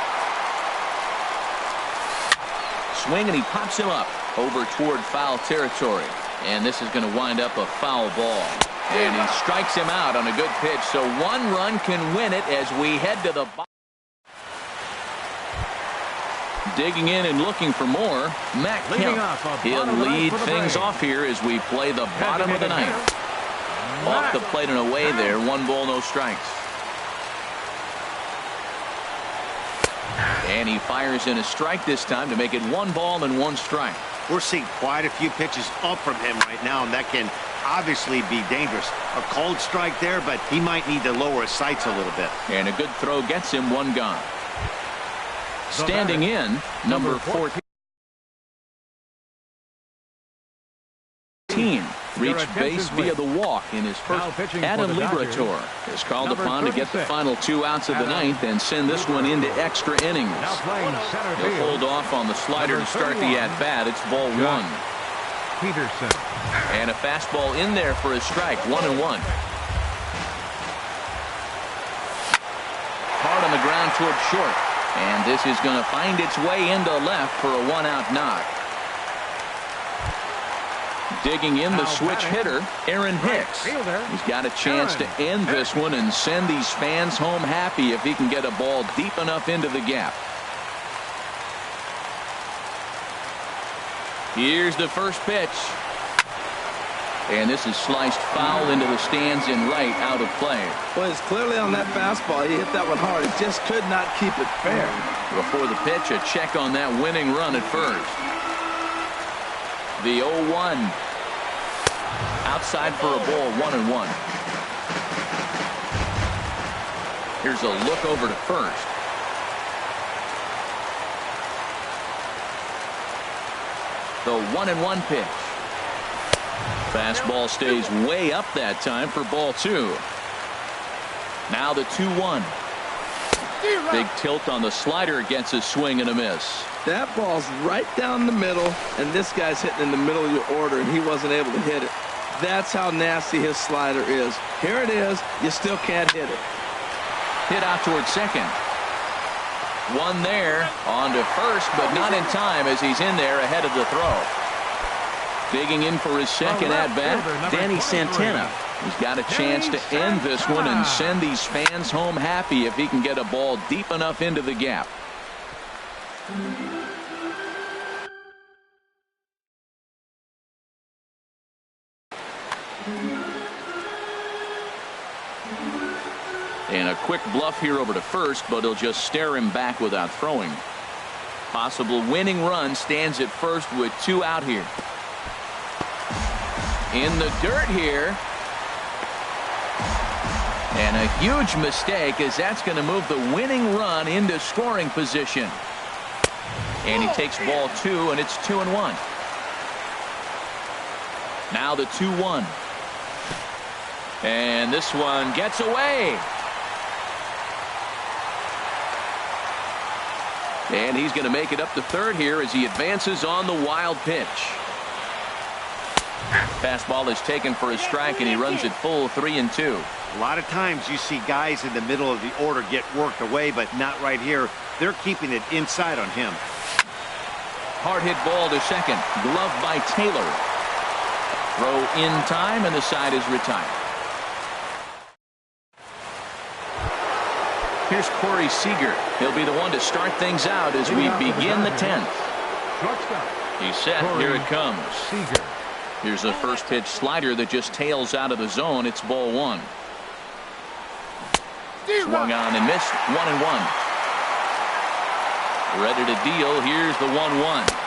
Swing, and he pops him up over toward foul territory. And this is going to wind up a foul ball. And he strikes him out on a good pitch. So 1 run can win it as we head to the bottom. Digging in and looking for more, Matt Leading Kemp. off a He'll bottom of the ninth lead for the things Braves. off here as we play the bottom of the ninth. Off the plate and away there. 1 ball, no strikes. And he fires in a strike this time to make it 1 ball and 1 strike. We're seeing quite a few pitches up from him right now, and that can obviously be dangerous. A cold strike there, but he might need to lower his sights a little bit. And a good throw gets him 1 gone. Standing in, number 14. Reached base via the walk in his first. Adam Liberator is called upon to get the final 2 outs of the ninth and send this one into extra innings. He'll hold off on the slider to start the at-bat. It's ball 1. Peterson. And a fastball in there for a strike. 1-1. Hard on the ground toward short. And this is going to find its way into left for a 1-out knock. Digging in the switch hitter, Aaron Hicks. He's got a chance to end this one and send these fans home happy if he can get a ball deep enough into the gap. Here's the first pitch. And this is sliced foul into the stands in right, out of play. Well, he's clearly on that fastball. He hit that one hard. He just could not keep it fair. Before the pitch, a check on that winning run at first. The 0-1. Outside for a ball, 1-1. Here's a look over to first. The 1-1 pitch. Fastball stays way up that time for ball 2. Now the 2-1. Big tilt on the slider, gets a swing and a miss. That ball's right down the middle, and this guy's hitting in the middle of your order, and he wasn't able to hit it. That's how nasty his slider is. Here it is. You still can't hit it. Hit out toward second. One there on to first, but not in time as he's in there ahead of the throw. Digging in for his second at-bat, Danny Santana. He's got a chance to end this one and send these fans home happy if he can get a ball deep enough into the gap. And a quick bluff here over to first, but he'll just stare him back without throwing. Possible winning run stands at first with 2 out here. In the dirt here. And a huge mistake, as that's going to move the winning run into scoring position. And he takes ball 2, and it's 2-1. Now the 2-1. And this one gets away. And he's going to make it up to third here as he advances on the wild pitch. Fastball is taken for a strike, and he runs it full 3-2. A lot of times you see guys in the middle of the order get worked away, but not right here. They're keeping it inside on him. Hard hit ball to second. Glove by Taylor. Throw in time, and the side is retired. Here's Corey Seager. He'll be the one to start things out as we begin the 10th. He's set. Here it comes. Here's a first pitch slider that just tails out of the zone. It's ball 1. Swung on and missed. 1-1. Ready to deal. Here's the 1-1.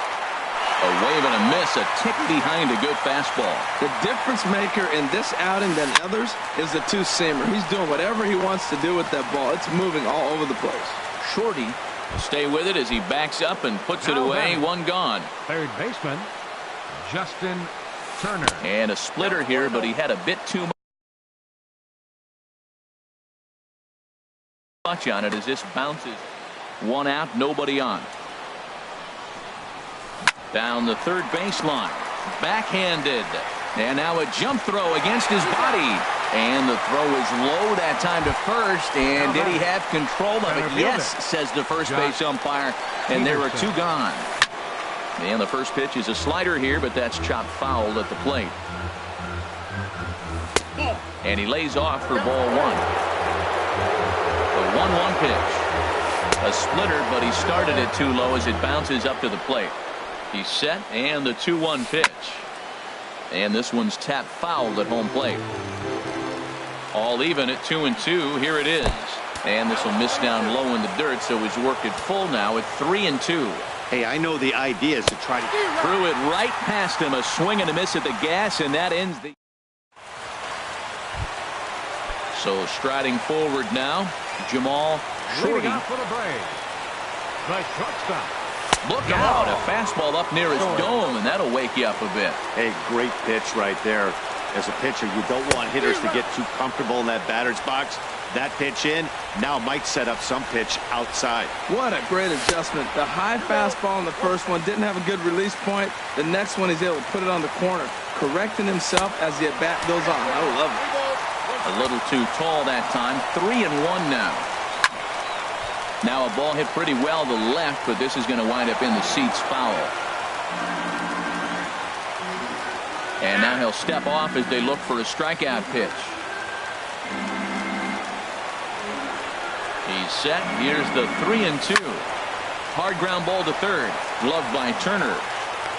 A wave and a miss, a tick behind a good fastball. The difference maker in this outing than others is the two-seamer. He's doing whatever he wants to do with that ball. It's moving all over the place. Shorty will stay with it as he backs up and puts it away. 1 gone. Third baseman, Justin Turner. And a splitter here, but he had a bit too much on it as this bounces. 1 out, nobody on. Down the third baseline. Backhanded. And now a jump throw against his body. And the throw is low that time to first. And did he have control of it? Yes, says the first base umpire. And there are 2 gone. And the first pitch is a slider here, but that's chopped foul at the plate. And he lays off for ball 1. The 1-1 pitch. A splitter, but he started it too low as it bounces up to the plate. He's set, and the 2-1 pitch. And this one's tapped foul at home plate. All even at 2-2. Here it is. And this will miss down low in the dirt, so he's worked it full now at 3-2. Hey, I know the idea is to try to Threw it right past him. A swing and a miss at the gas, and that ends the. So striding forward now, Jamal Shorty. Leading off for the Braves, the shortstop. Look out, a fastball up near his dome, and that'll wake you up a bit. Hey, great pitch right there. As a pitcher, you don't want hitters to get too comfortable in that batter's box. That pitch in now might set up some pitch outside. What a great adjustment. The high fastball in the first one didn't have a good release point. The next one he's able to put it on the corner, correcting himself as the at-bat goes on. I love it. A little too tall that time. 3-1 now. Now a ball hit pretty well to the left, but this is going to wind up in the seats foul. And now he'll step off as they look for a strikeout pitch. He's set. Here's the 3-2. Hard ground ball to third. Gloved by Turner.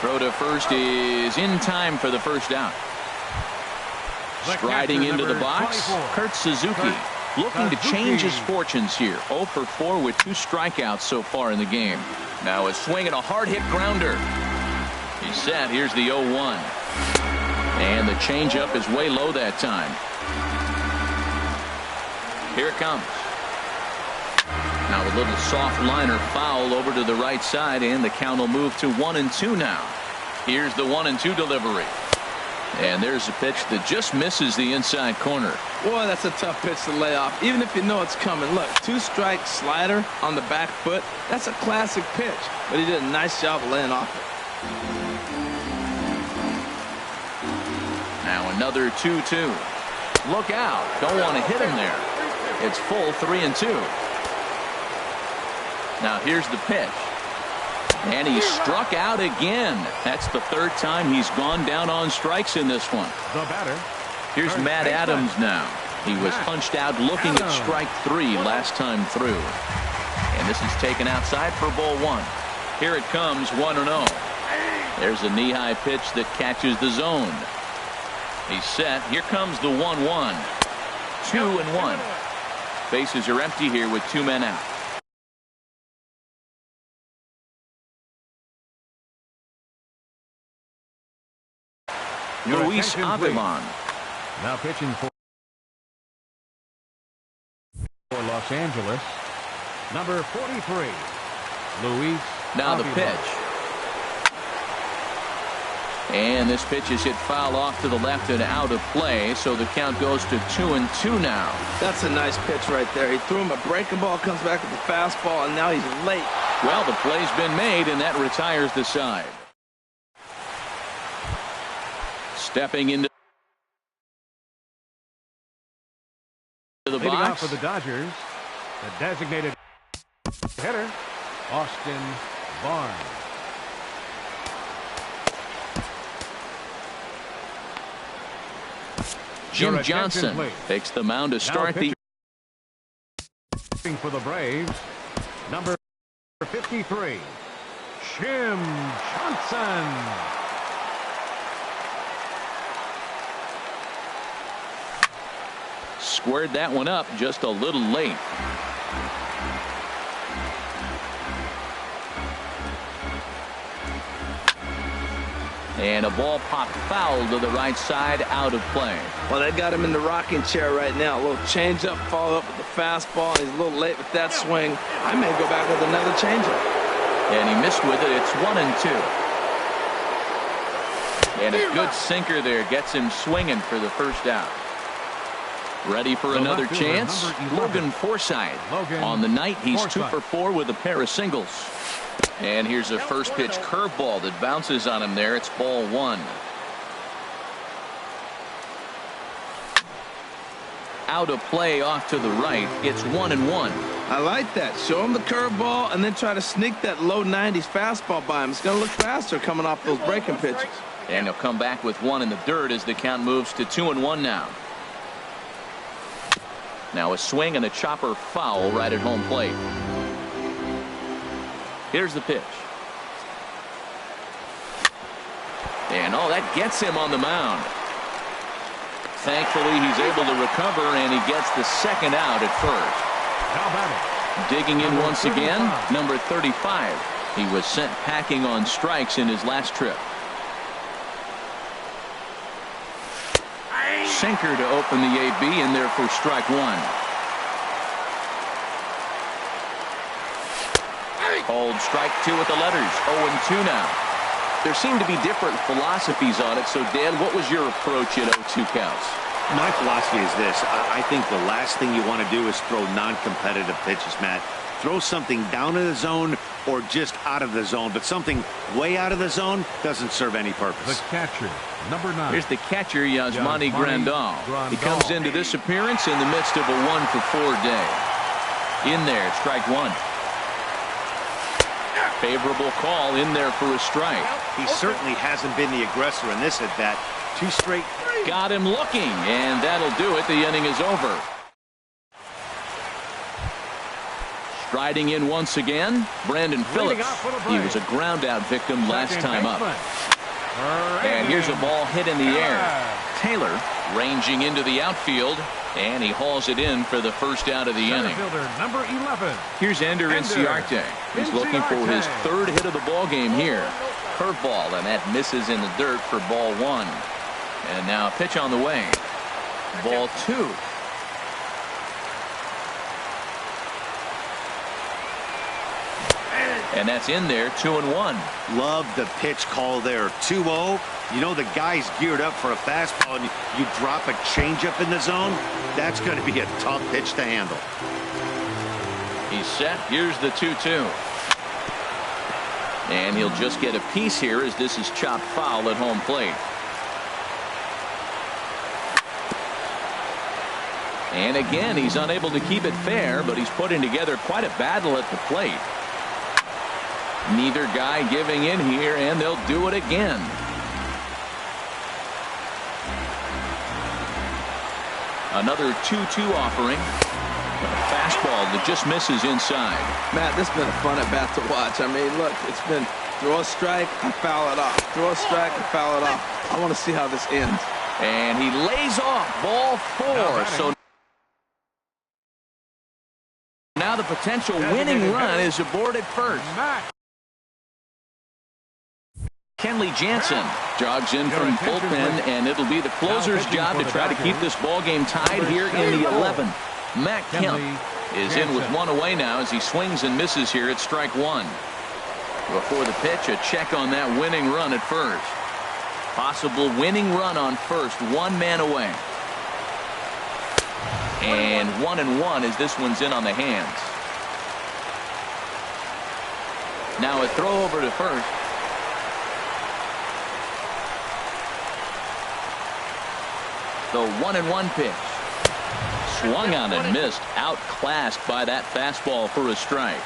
Throw to first is in time for the first out. Striding into the box, Kurt Suzuki. Looking to change his fortunes here. 0 for 4 with 2 strikeouts so far in the game. Now a swing and a hard hit grounder. He's set. Here's the 0-1. And the changeup is way low that time. Here it comes. Now a little soft liner foul over to the right side, and the count will move to 1-2 now. Here's the 1-2 delivery. And there's a pitch that just misses the inside corner. Boy, that's a tough pitch to lay off, even if you know it's coming. Look, 2-strike slider on the back foot. That's a classic pitch, but he did a nice job of laying off it. Now another 2-2. Look out. Don't want to hit him there. It's full 3-2. Now here's the pitch. And he struck out again. That's the third time he's gone down on strikes in this one. The batter. Here's Matt Adams now. He was punched out looking at strike 3 last time through. And this is taken outside for ball 1. Here it comes, 1-0. There's a knee-high pitch that catches the zone. He's set. Here comes the 1-1. 2-1. Bases are empty here with 2 men out. Luis Avilan. Now pitching for Los Angeles, number 43, Luis. Now the pitch. And this pitch is hit foul off to the left and out of play, so the count goes to 2-2 now. That's a nice pitch right there. He threw him a breaking ball, comes back with the fastball, and now he's late. Well, the play's been made, and that retires the side. Stepping into the Leading box. off for the Dodgers, the designated hitter, Austin Barnes. Jim Johnson takes the mound to start the. For the Braves, number 53, Jim Johnson. Squared that one up just a little late. And a ball popped foul to the right side, out of play. Well, they got him in the rocking chair right now. A little changeup, follow up with the fastball. He's a little late with that swing. I may go back with another changeup. And he missed with it. It's 1-2. And a good sinker there gets him swinging for the first out. Ready for another chance? Logan Forsythe. On the night, he's 2 for 4 with a pair of singles. And here's a first pitch curveball that bounces on him there. It's ball 1. Out of play off to the right. It's 1-1. I like that. Show him the curveball and then try to sneak that low 90s fastball by him. It's going to look faster coming off those breaking pitches. And he'll come back with 1 in the dirt as the count moves to 2-1 now. Now a swing and a chopper foul right at home plate. Here's the pitch. And that gets him on the mound. Thankfully, he's able to recover, and he gets the second out at first. Digging in once again, number 35. He was sent packing on strikes in his last trip. Sinker to open the AB, in there for strike one. Called strike two with the letters. 0-2 now. There seem to be different philosophies on it. So, Dan, what was your approach at 0-2 counts? My philosophy is this. I think the last thing you want to do is throw non-competitive pitches, Matt. Throw something down in the zone or just out of the zone, but something way out of the zone doesn't serve any purpose. The catcher, number 9. Here's the catcher, Yasmani Grandal. He comes into this appearance in the midst of a 1-for-4 day. In there, strike one. Favorable call in there for a strike. He certainly hasn't been the aggressor in this at bat. 2 straight. Got him looking, and that'll do it. The inning is over. Striding in once again, Brandon Phillips. He was a ground-out victim last time up. And here's a ball hit in the air. Taylor ranging into the outfield, and he hauls it in for the first out of the inning. Number 11. Here's Ender Inciarte. He's looking for his third hit of the ball game here. Curveball, and that misses in the dirt for ball one. And now a pitch on the way. Ball two. And that's in there, 2-1. Love the pitch call there. 2-0. You know the guy's geared up for a fastball, and you drop a changeup in the zone. That's going to be a tough pitch to handle. He's set. Here's the 2-2. And he'll just get a piece here as this is chopped foul at home plate. And again, he's unable to keep it fair, but he's putting together quite a battle at the plate. Neither guy giving in here, and they'll do it again. Another 2-2 offering. A fastball that just misses inside. Matt, this has been a fun at bat to watch. I mean, look, it's been throw a strike and foul it off. Throw a strike and foul it off. I want to see how this ends. And he lays off ball four. So now the potential winning run is aboard at first. Kenley Jansen jogs in from bullpen, and it'll be the closer's job to try to keep this ball game tied here in the 11th. Matt Kemp is in with one away now as he swings and misses here at strike one. Before the pitch, a check on that winning run at first. Possible winning run on first, one man away. And 1-1 as this one's in on the hands. Now a throw over to first. The 1-1 pitch. Swung on and missed. Outclassed by that fastball for a strike.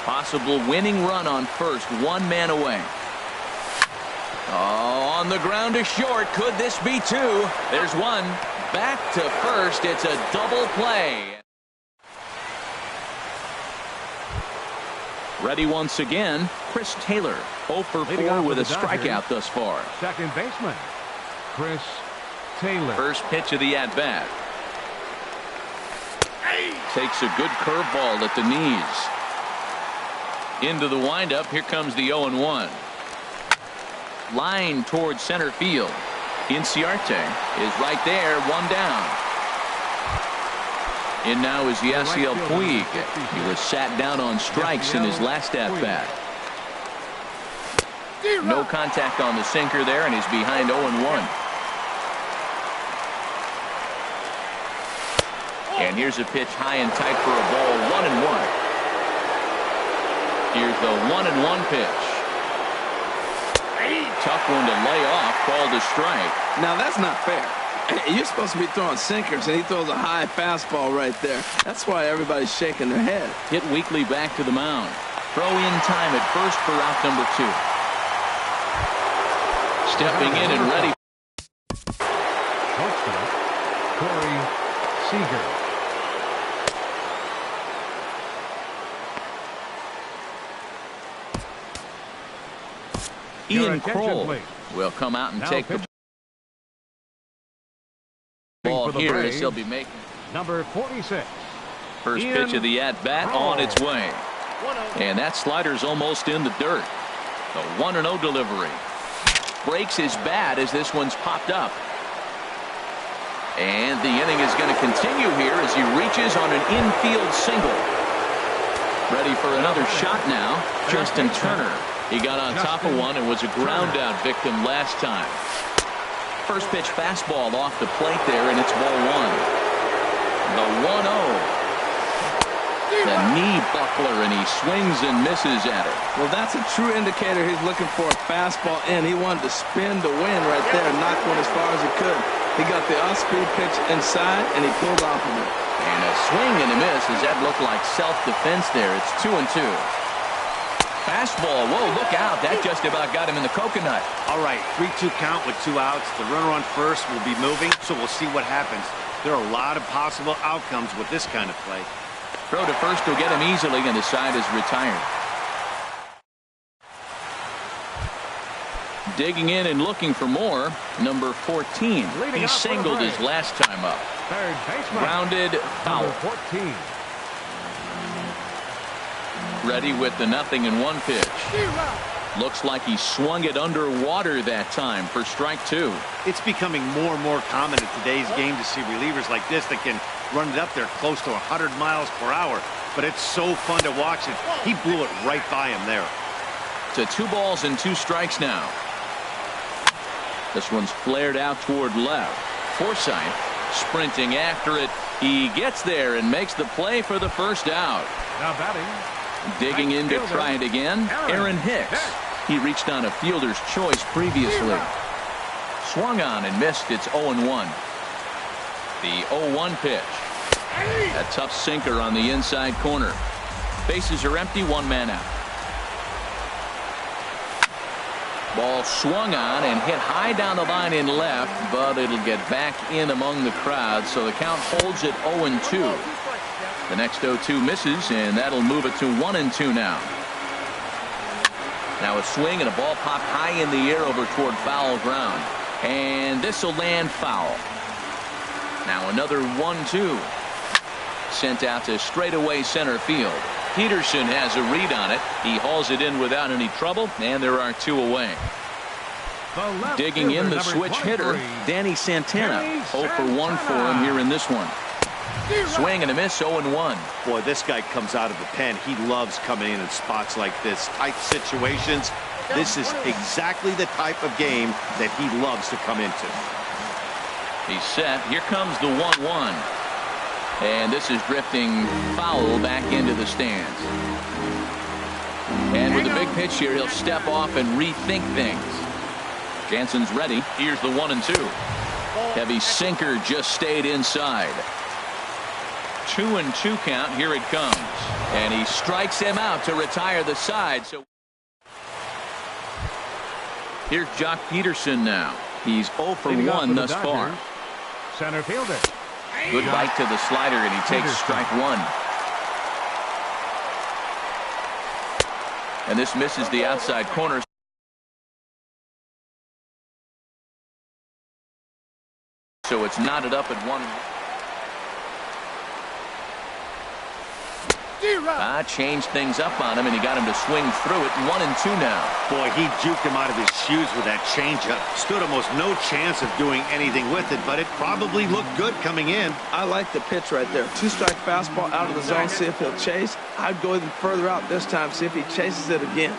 Possible winning run on first. One man away. Oh, on the ground to short. Could this be two? There's one. Back to first. It's a double play. Ready once again, Chris Taylor. 0 for 4 with a strikeout thus far. Second baseman, Chris Taylor. First pitch of the at-bat. Takes a good curveball at the knees. Into the windup. Here comes the 0-1. Line towards center field. Inciarte is right there, one down. In now is Yasiel Puig. He was sat down on strikes in his last at-bat. No contact on the sinker there, and he's behind 0-1. And here's a pitch high and tight for a ball, 1-1. Here's the 1-1 pitch. Tough one to lay off, called a strike. Now that's not fair. You're supposed to be throwing sinkers, and he throws a high fastball right there. That's why everybody's shaking their head. Hit weakly back to the mound. Throw in time at first for out number 2. Stepping in and ready. Corey Seager. Ian Kroll will come out and Now take the ball here as he'll be making number 46. first pitch of the at-bat on its way. And that slider's almost in the dirt. The 1-0 delivery. Breaks his bat as this one's popped up. And the inning is going to continue here as he reaches on an infield single. Ready for another shot now, Justin Turner. He got on top of one and was a ground out victim last time. First pitch fastball off the plate there, and it's ball one. The 1-0. The knee buckler, and he swings and misses at it. Well, that's a true indicator he's looking for a fastball in. He wanted to spin the wind right there and knock one as far as he could. He got the off-speed pitch inside, and he pulled off of it. And a swing and a miss as that looked like self-defense there. It's 2-2. Fastball. Whoa, look out. That just about got him in the coconut. All right, 3-2 count with 2 outs. The runner on first will be moving, so we'll see what happens. There are a lot of possible outcomes with this kind of play. Throw to first will get him easily, and the side is retired. Digging in and looking for more, number 14. He singled his last time up. Third baseman. Grounded foul. Number 14. Ready with the 0-1 pitch. Looks like he swung it underwater that time for strike 2. It's becoming more and more common in today's game to see relievers like this that can run it up there close to 100 miles per hour. But it's so fun to watch it. He blew it right by him there. To 2 balls and 2 strikes now. This one's flared out toward left. Forsythe sprinting after it. He gets there and makes the play for the first out. Now batting. Digging in to try it again, Aaron Hicks. He reached on a fielder's choice previously. Swung on and missed. It's 0-1. The 0-1 pitch. A tough sinker on the inside corner. Bases are empty, 1 man out. Ball swung on and hit high down the line in left, but it'll get back in among the crowd, so the count holds at 0-2. The next 0-2 misses, and that'll move it to 1-2 now. Now a swing and a ball popped high in the air over toward foul ground. And this will land foul. Now another 1-2. Sent out to straightaway center field. Peterson has a read on it. He hauls it in without any trouble, and there are 2 away. Digging in the switch hitter, Danny Santana. 0 for 1 for him here in this one. Swing and a miss, 0-1. Boy, this guy comes out of the pen. He loves coming in spots like this, tight situations. This is exactly the type of game that he loves to come into. He's set. Here comes the 1-1. And this is drifting foul back into the stands. And with a big pitch here, he'll step off and rethink things. Jansen's ready. Here's the 1-2. Heavy sinker just stayed inside. 2-2 count. Here it comes. And he strikes him out to retire the side. So here's Jock Peterson now. He's 0 for 1 thus far. Center fielder. Good bite to the slider, and he takes strike 1. And this misses the outside corner. So it's knotted up at 1. Changed things up on him, and he got him to swing through it. 1-2 now. Boy, he juked him out of his shoes with that changeup. Stood almost no chance of doing anything with it, but it probably looked good coming in. I like the pitch right there. 2-strike fastball out of the zone, see if he'll chase. I'd go even further out this time, see if he chases it again.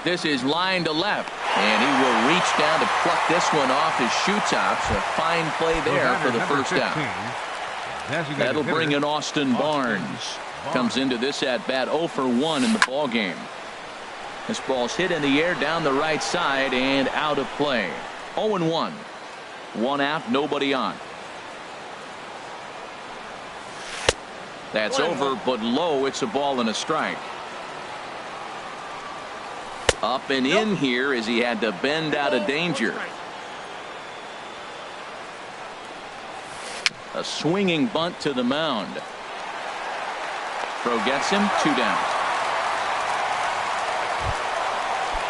This is line to left, and he will reach down to pluck this one off his shoe tops. A fine play there for the first out. That'll bring in Austin Barnes. Comes into this at bat 0 for 1 in the ball game. This ball's hit in the air down the right side and out of play. 0-1. 1 out, nobody on. That's over, but low. It's a ball and a strike. Up and in here as he had to bend out of danger. A swinging bunt to the mound. Throw gets him, 2 down.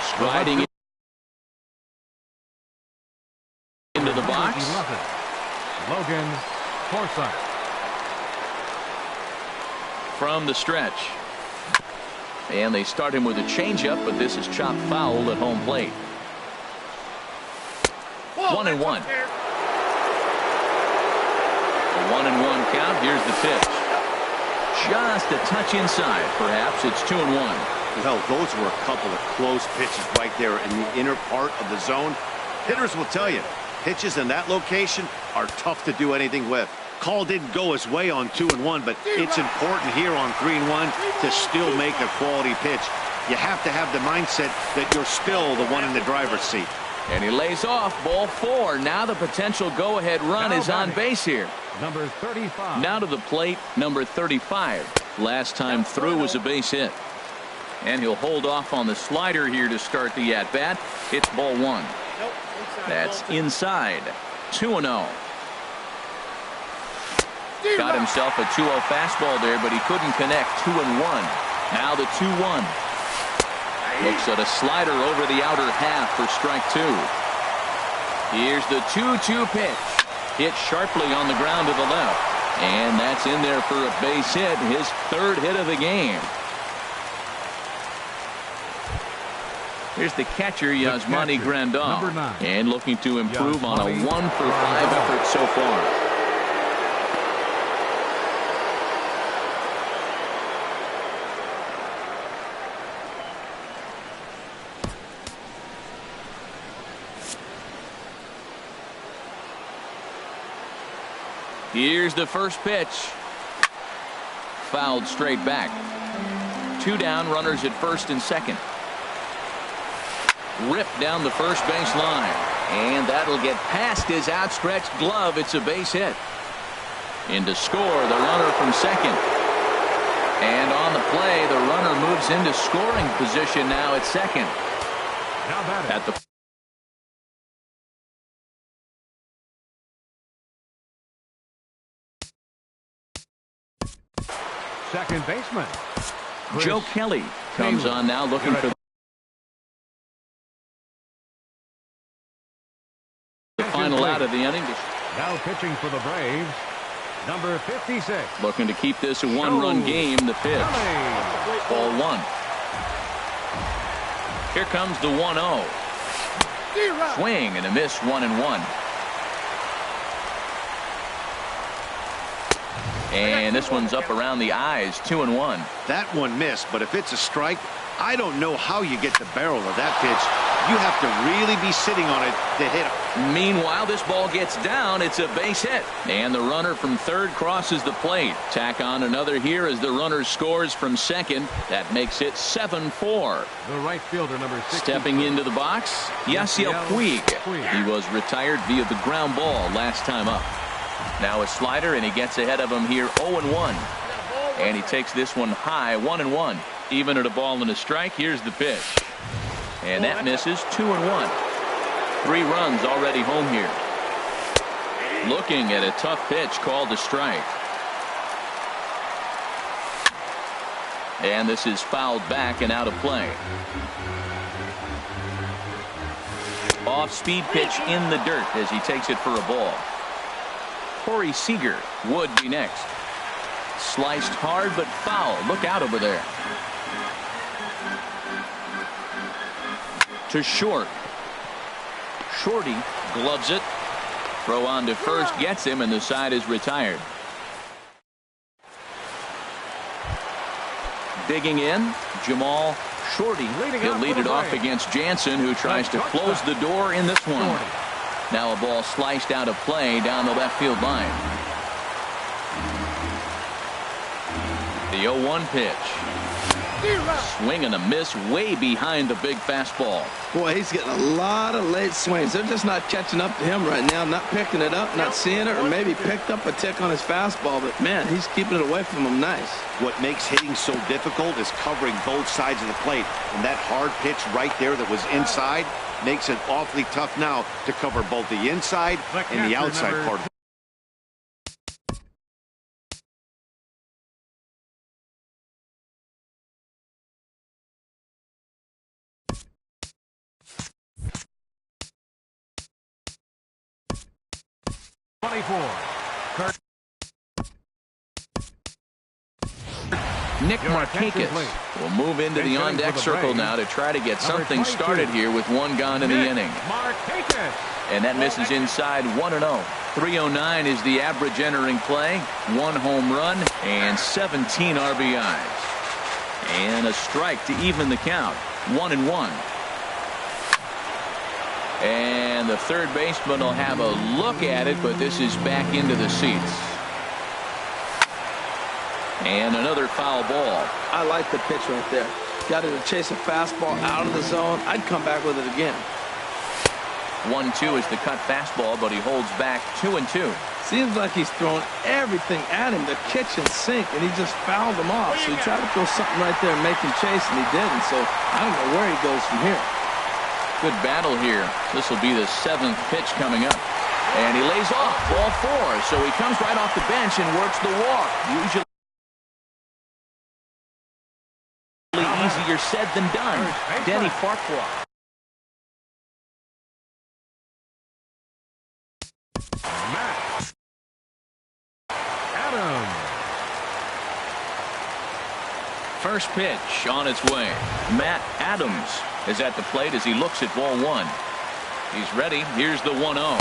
Striding into the box. Logan Forsythe. From the stretch. And they start him with a changeup, but this is chopped foul at home plate. 1-1. A 1-1 count. Here's the pitch. Just a touch inside. Perhaps it's 2-1. Well, those were a couple of close pitches right there in the inner part of the zone. Hitters will tell you, pitches in that location are tough to do anything with. Call didn't go his way on 2-1, but it's important here on 3-1 to still make a quality pitch. You have to have the mindset that you're still the one in the driver's seat. And he lays off, ball 4. Now the potential go-ahead run is on base here. Number 35. Now to the plate, number 35. Last time through was a base hit. And he'll hold off on the slider here to start the at-bat. It's ball 1. That's inside. 2-0. Got himself a 2-0 fastball there, but he couldn't connect. 2-1. Now the 2-1. Looks at a slider over the outer half for strike 2. Here's the 2-2 pitch. Hit sharply on the ground to the left. And that's in there for a base hit. His 3rd hit of the game. Here's the catcher, Yasmani Grandal. And looking to improve on a 1-for-5 effort so far. Here's the first pitch. Fouled straight back. 2 down, runners at first and second. Ripped down the first base line. And that'll get past his outstretched glove. It's a base hit. In to score, the runner from second. And on the play, the runner moves into scoring position now at second. At the second baseman. Joe Kelly comes on now looking for the final out of the inning. Now pitching for the Braves, number 56. Looking to keep this a 1-run game. The pitch. Ball 1. Here comes the 1-0. Swing and a miss. 1-1. And this one's up around the eyes. 2-1. That one missed, but if it's a strike, I don't know how you get the barrel of that pitch. You have to really be sitting on it to hit it. Meanwhile, this ball gets down. It's a base hit. And the runner from third crosses the plate. Tack on another here as the runner scores from second. That makes it 7-4. The right fielder, number 6. Stepping into the box, Yasiel Puig. He was retired via the ground ball last time up. Now a slider, and he gets ahead of him here. 0-1. And he takes this one high. 1-1. Even at a ball and a strike. Here's the pitch. And that misses. 2-1. 3 runs already home here. Looking at a tough pitch called a strike. And this is fouled back and out of play. Off speed pitch in the dirt as he takes it for a ball. Corey Seager would be next. Sliced hard but foul. Look out over there. To short. Shorty gloves it. Throw on to first gets him, and the side is retired. Digging in, Jamal Shorty. He'll lead it off against Jansen, who tries to close the door in this one. Now a ball sliced out of play down the left field line. The 0-1 pitch. Swing and a miss way behind the big fastball. Boy, he's getting a lot of late swings. They're just not catching up to him right now, not picking it up, not seeing it, or maybe picked up a tick on his fastball. But, man, he's keeping it away from him nice. What makes hitting so difficult is covering both sides of the plate. And that hard pitch right there that was inside makes it awfully tough now to cover both the inside and the outside part. 24. Kurt. Nick Your attention, Markakis please. will move into the Base hitting on-deck for the circle Braves, now to try to get number something 22. started here with one gone in the Nick inning. Markakis. And that misses inside 1-0. 309 is the average entering play. 1 home run and 17 RBIs. And a strike to even the count. 1-1. And the third baseman will have a look at it, but this is back into the seats. And another foul ball. I like the pitch right there. Got it to chase a fastball out of the zone. I'd come back with it again. 1-2 is the cut fastball, but he holds back 2-2. Seems like he's throwing everything at him, the kitchen sink, and he just fouled him off. So he tried to throw something right there and make him chase, and he didn't. So I don't know where he goes from here. Good battle here. This will be the 7th pitch coming up. And he lays off ball 4. So he comes right off the bench and works the walk. Usually easier said than done. Denny Farquhar. Matt Adams. First pitch on its way. Matt Adams is at the plate as he looks at ball 1. He's ready. Here's the 1-0.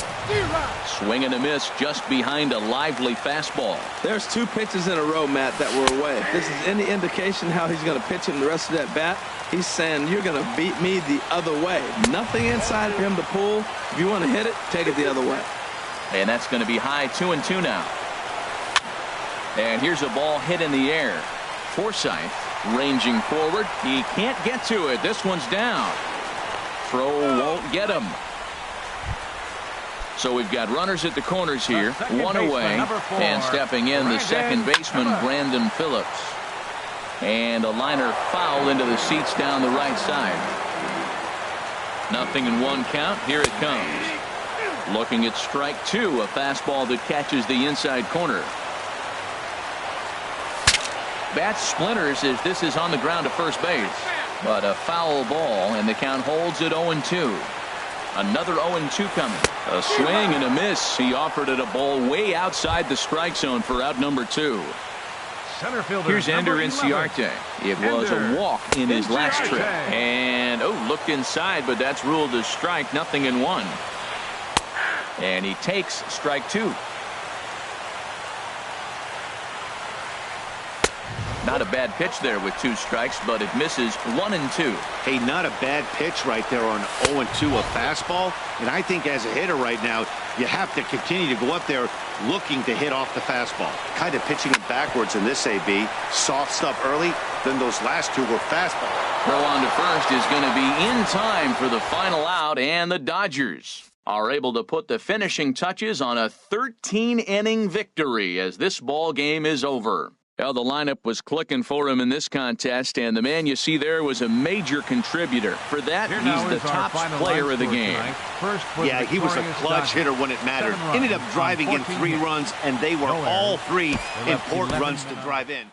Swing and a miss just behind a lively fastball. There's 2 pitches in a row, Matt, that were away. If this is any indication how he's going to pitch him the rest of that bat, he's saying you're going to beat me the other way. Nothing inside for him to pull. If you want to hit it, take it the other way. And that's going to be high 2-2 now. And here's a ball hit in the air. Forsythe ranging forward. He can't get to it. This one's down. Throw won't get him. So we've got runners at the corners here. 1 away. And stepping in the second baseman, Brandon Phillips. And a liner foul into the seats down the right side. 0-1 count. Here it comes. Looking at strike 2, a fastball that catches the inside corner. Bat splinters as this is on the ground to first base. But a foul ball, and the count holds at 0-2. Another 0-2 coming. A swing and a miss. He offered it a ball way outside the strike zone for out number 2. Center fielder. Here's Ender Inciarte. It was a walk in his last trip. Inciarte. And, looked inside, but that's ruled as strike. 0-1. And he takes strike 2. Not a bad pitch there with 2 strikes, but it misses 1-2. Hey, not a bad pitch right there on 0-2, a fastball. And I think as a hitter right now, you have to continue to go up there looking to hit off the fastball. Kind of pitching it backwards in this AB. Soft stuff early, then those last 2 were fastball. Throw on to first is going to be in time for the final out, and the Dodgers are able to put the finishing touches on a 13-inning victory as this ball game is over. Well, the lineup was clicking for him in this contest, and the man you see there was a major contributor. For that, he's the top player of the game. Yeah, he was a clutch hitter when it mattered. Ended up driving in 3 runs, and they were all 3 important runs to drive in.